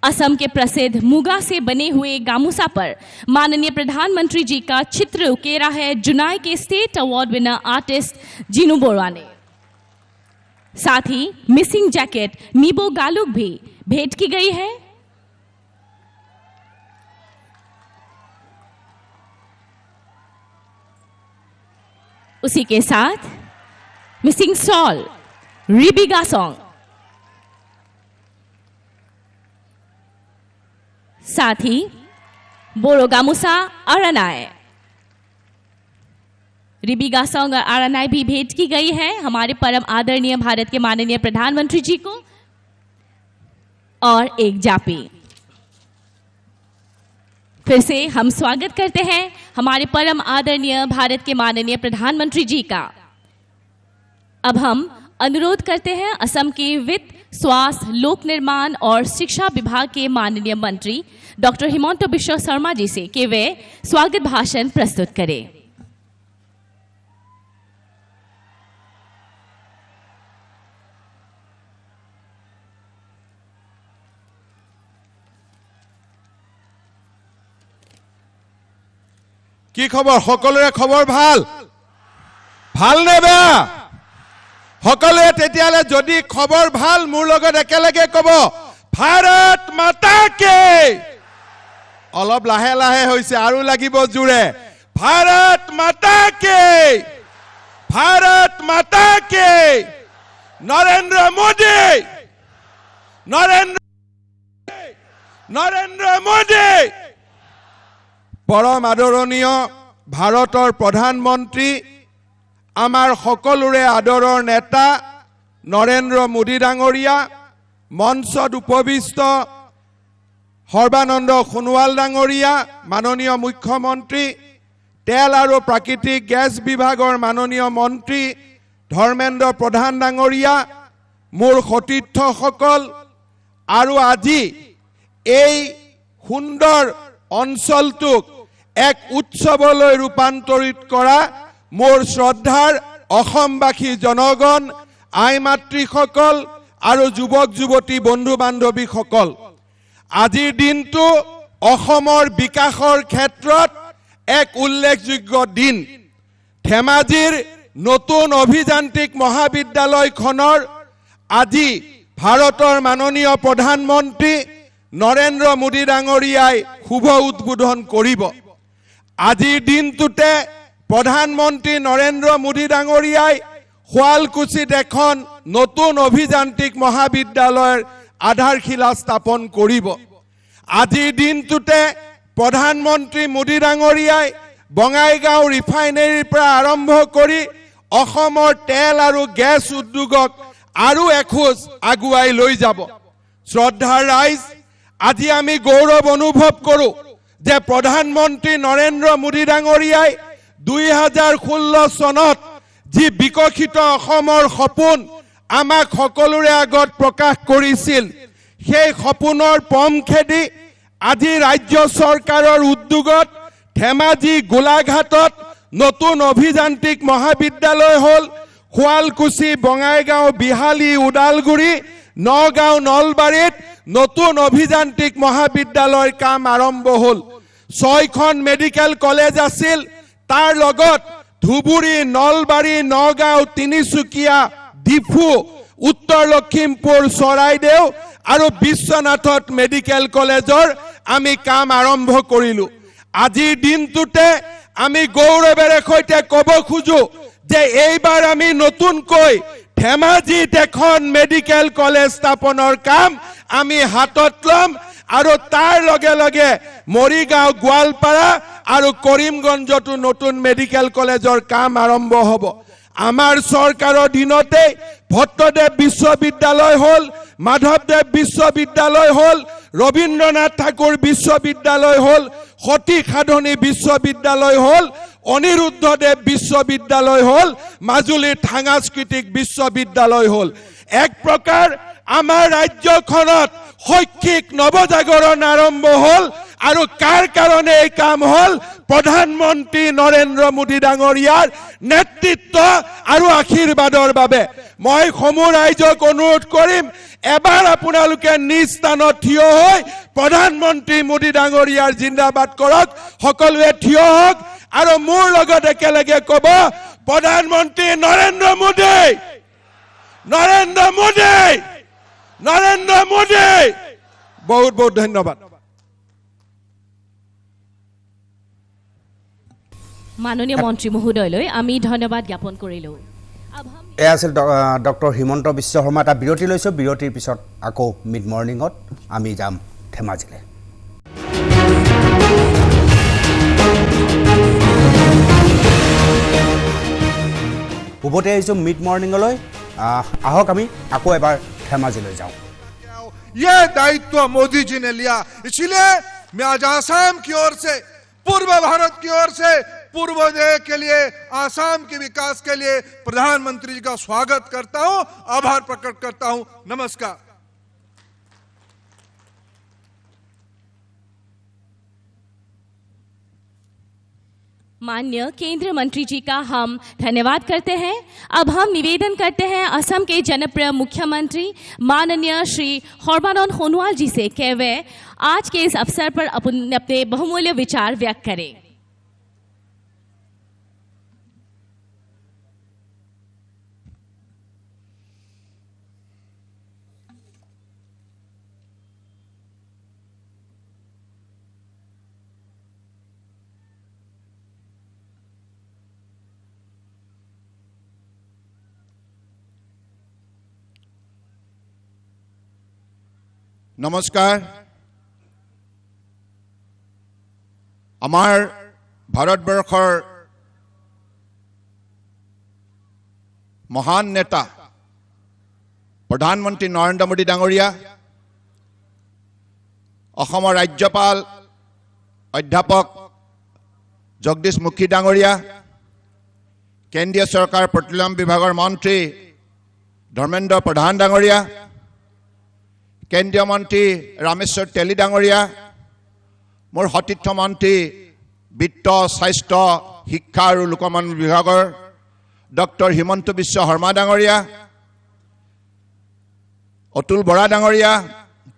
असम के प्रसिद्ध मुगा से बने हुए गामूसा पर माननीय प्रधानमंत्री जी का चित्र उकेरा है जुनाई के state award winner artist Jinu Bora ने। साथ ही मिसिंग जैकेट मीबो गालुक भी भेंट की गई है। उसी के साथ मिसिंग सॉल रिबिगा सॉन्ग, साथ ही बोरो गामूसा अरानाय, रिबिगा सॉन्ग और अरानाय भी भेंट की गई है हमारे परम आदरणीय भारत के माननीय प्रधानमंत्री जी को। और एक जापी फिर से हम स्वागत करते हैं हमारे परम आदरणीय भारत के माननीय प्रधानमंत्री जी का। अब हम अनुरोध करते हैं असम के वित्त, स्वास्थ्य, लोक निर्माण और शिक्षा विभाग के माननीय मंत्री डॉक्टर हिमंत बिश्व शर्मा जी से कि वे स्वागत भाषण प्रस्तुत करें। কি খবৰ সকলোৰে খবৰ ভাল নে বেয়া সকলোৱে তেতিয়ালে যদি খবৰ ভাল মোৰ লগত একেলগে ক'ব ভাৰত মাতা কি অলপ লাহে লাহে হৈছে আৰু লাগিব জোৰে ভাৰত মাতা কি নৰেন্দ্ৰ মোদী পৰম আদৰণীয় ভাৰতৰ প্ৰধানমন্ত্ৰী আমাৰ সকলোৰে আদৰৰ নেতা নৰেন্দ্ৰ মোদী ডাঙৰীয়া মঞ্চত উপবিষ্ট সৰ্বানন্দ সোণোৱাল ডাঙৰীয়া মাননীয় মুখ্যমন্ত্ৰী তেল আৰু প্ৰাকৃতিক গেছ বিভাগৰ মাননীয় মন্ত্ৰী ধৰ্মেন্দ্ৰ প্ৰধান ডাঙৰীয়া মোৰ সতীৰ্থসকল আৰু আজি এই সুন্দৰ অঞ্চলটোক এক উৎসৱলৈ ৰূপান্তৰিত কৰা মোৰ শ্ৰদ্ধাৰ অসমবাসী জনগণ আই মাতৃসকল আৰু যুৱক যুৱতী বন্ধু বান্ধৱীসকল আজিৰ দিনটো অসমৰ বিকাশৰ ক্ষেত্ৰত এক উল্লেখযোগ্য দিন ধেমাজিৰ নতুন অভিযান্ত্ৰিক মহাবিদ্যালয়খনৰ আজি ভাৰতৰ মাননীয় প্ৰধানমন্ত্ৰী নৰেন্দ্ৰ মোদী ডাঙৰীয়াই শুভ উদ্বোধন কৰিব আজিৰ দিনটোতে প্ৰধানমন্ত্ৰী নৰেন্দ্ৰ মোদী ডাঙৰীয়াই শুৱালকুছিত এখন নতুন অভিযান্ত্ৰিক মহাবিদ্যালয়ৰ আধাৰশিলা স্থাপন কৰিব আজিৰ দিনটোতে প্ৰধানমন্ত্ৰী মোদী ডাঙৰীয়াই বঙাইগাঁও ৰিফাইনেৰীৰ পৰা আৰম্ভ কৰি অসমৰ তেল আৰু গেছ উদ্যোগক আৰু এখোজ আগুৱাই লৈ যাব শ্ৰদ্ধাৰ ৰাইজ আজি আমি গৌৰৱ অনুভৱ কৰো যে প্ৰধানমন্ত্ৰী নৰেন্দ্ৰ মোদী ডাঙৰীয়াই 2016 চনত যি বিকশিত অসমৰ সপোন আমাক সকলোৰে আগত প্ৰকাশ কৰিছিল সেই সপোনৰ পম খেদি আজি ৰাজ্য চৰকাৰৰ উদ্যোগত ধেমাজি গোলাঘাটত নতুন অভিযান্ত্ৰিক মহাবিদ্যালয় হ'ল শুৱালকুছি বঙাইগাঁও বিহালী ওদালগুৰি নগাঁও নলবাৰীত নতুন অভিযান্ত্ৰিক মহাবিদ্যালয়ৰ কাম আৰম্ভ হ'ল 6খন মেডিকেল কলেজ আছিল তাৰ লগত ধুবুৰী নলবাৰী নগাঁও তিনিচুকীয়া ডিফু উত্তৰ লখিমপুৰ চৰাইদেউ আৰু বিশ্বনাথত মেডিকেল কলেজৰ আমি কাম আৰম্ভ কৰিলো আজিৰ দিনটোতে আমি গৌৰৱেৰে সৈতে ক'ব খোজো যে এইবাৰ আমি নতুনকৈ ধেমাজিত এখন মেডিকেল কলেজ স্থাপনৰ কাম আমি হাতত ল'ম আৰু তাৰ লগে লগে মৰিগাঁও গোৱালপাৰা আৰু কৰিমগঞ্জতো নতুন মেডিকেল কলেজৰ কাম আৰম্ভ হ'ব আমাৰ চৰকাৰৰ দিনতে ভট্টদেৱ বিশ্ববিদ্যালয় হ'ল মাধৱদেৱ বিশ্ববিদ্যালয় হ'ল ৰবীন্দ্ৰনাথ ঠাকুৰ বিশ্ববিদ্যালয় হ'ল সতী সাধনী বিশ্ববিদ্যালয় হ'ল অনিৰুদ্ধদেৱ বিশ্ববিদ্যালয় হ'ল মাজুলীৰ সাংস্কৃতিক বিশ্ববিদ্যালয় হ'ল এক প্ৰকাৰ আমাৰ ৰাজ্যখনত শৈক্ষিক নৱজাগৰণ আৰম্ভ হ'ল আৰু কাৰ কাৰণে এই কাম হ'ল প্ৰধানমন্ত্ৰী নৰেন্দ্ৰ মোদী ডাঙৰীয়াৰ নেতৃত্ব আৰু আশীৰ্বাদৰ বাবে মই সমূহ ৰাইজক অনুৰোধ কৰিম এবাৰ আপোনালোকে নিজ স্থানত থিয় হৈ প্ৰধানমন্ত্ৰী মোদী ডাঙৰীয়াৰ জিন্দাবাদ কৰক সকলোৱে থিয় হওক আৰু মোৰ লগত একেলগে ক'ব প্ৰধানমন্ত্ৰী নৰেন্দ্ৰ মোদী বহুত বহুত ধন্যবাদ মাননীয় মন্ত্ৰী মহোদয়লৈ আমি ধন্যবাদ জ্ঞাপন কৰিলোঁ এয়া আছিল ডক্টৰ হিমন্ত বিশ্ব শৰ্মা এটা বিৰতি লৈছোঁ বিৰতিৰ পিছত আকৌ মিড মৰ্ণিঙত আমি যাম ধেমাজিলৈ উভতি আহিছোঁ মিড মৰ্ণিঙলৈ আহক আমি আকৌ এবাৰ ধেমাজিলৈ যাওঁ ये दायित्व मोदी जी ने लिया इसलिए मैं आज आसाम की ओर से, पूर्व भारत की ओर से पूर्वोदय के लिए, आसाम के विकास के लिए प्रधानमंत्री जी का स्वागत करता हूं, आभार प्रकट करता हूं। नमस्कार। माननीय केंद्रीय मंत्री जी का हम धन्यवाद करते हैं। अब हम निवेदन करते हैं असम के जनप्रिय मुख्यमंत्री माननीय श्री सर्बानंद सोनोवाल जी से कि वे आज के इस अवसर पर अपने बहुमूल्य विचार व्यक्त करें। নমস্কাৰ। আমাৰ ভাৰতবৰ্ষৰ মহান নেতা প্ৰধানমন্ত্ৰী নৰেন্দ্ৰ মোদী ডাঙৰীয়া, অসমৰ ৰাজ্যপাল অধ্যাপক জগদীশ মুখী ডাঙৰীয়া, কেন্দ্ৰীয় চৰকাৰৰ পেট্ৰলিয়াম বিভাগৰ মন্ত্ৰী ধৰ্মেন্দ্ৰ প্ৰধান ডাঙৰীয়া, কেন্দ্ৰীয় মন্ত্ৰী ৰামেশ্বৰ তেলী ডাঙৰীয়া, মোৰ সতীৰ্থ মন্ত্ৰী বিত্ত, স্বাস্থ্য, শিক্ষা আৰু লোকমান্য বিভাগৰ ডক্টৰ হিমন্ত বিশ্ব শৰ্মা ডাঙৰীয়া, অতুল বৰা ডাঙৰীয়া,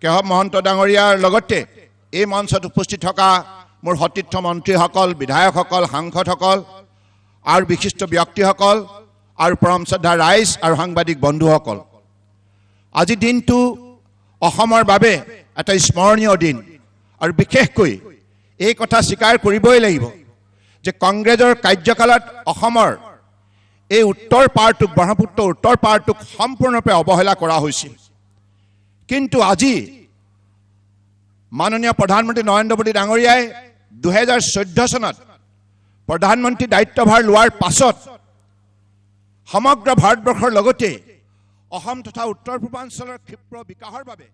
কেশৱ মহন্ত ডাঙৰীয়াৰ লগতে এই মঞ্চত উপস্থিত থকা মোৰ সতীৰ্থ মন্ত্ৰীসকল, বিধায়কসকল, সাংসদসকল আৰু বিশিষ্ট ব্যক্তিসকল আৰু পৰম শ্ৰদ্ধা ৰাইজ আৰু সাংবাদিক বন্ধুসকল, আজি দিনটো অসমৰ বাবে এটা স্মৰণীয় দিন। আৰু বিশেষকৈ এই কথা স্বীকাৰ কৰিবই লাগিব যে কংগ্ৰেছৰ কাৰ্যকালত অসমৰ এই উত্তৰ পাৰটোক, ব্ৰহ্মপুত্ৰ উত্তৰ পাৰটোক সম্পূৰ্ণৰূপে অৱহেলা কৰা হৈছিল। কিন্তু আজি মাননীয় প্ৰধানমন্ত্ৰী নৰেন্দ্ৰ মোদী ডাঙৰীয়াই 2014 চনত প্ৰধানমন্ত্ৰী দায়িত্বভাৰ লোৱাৰ পাছত সমগ্ৰ ভাৰতবৰ্ষৰ লগতে অসম তথা উত্তৰ পূৰ্বাঞ্চলৰ ক্ষিপ্ৰ বিকাশৰ বাবে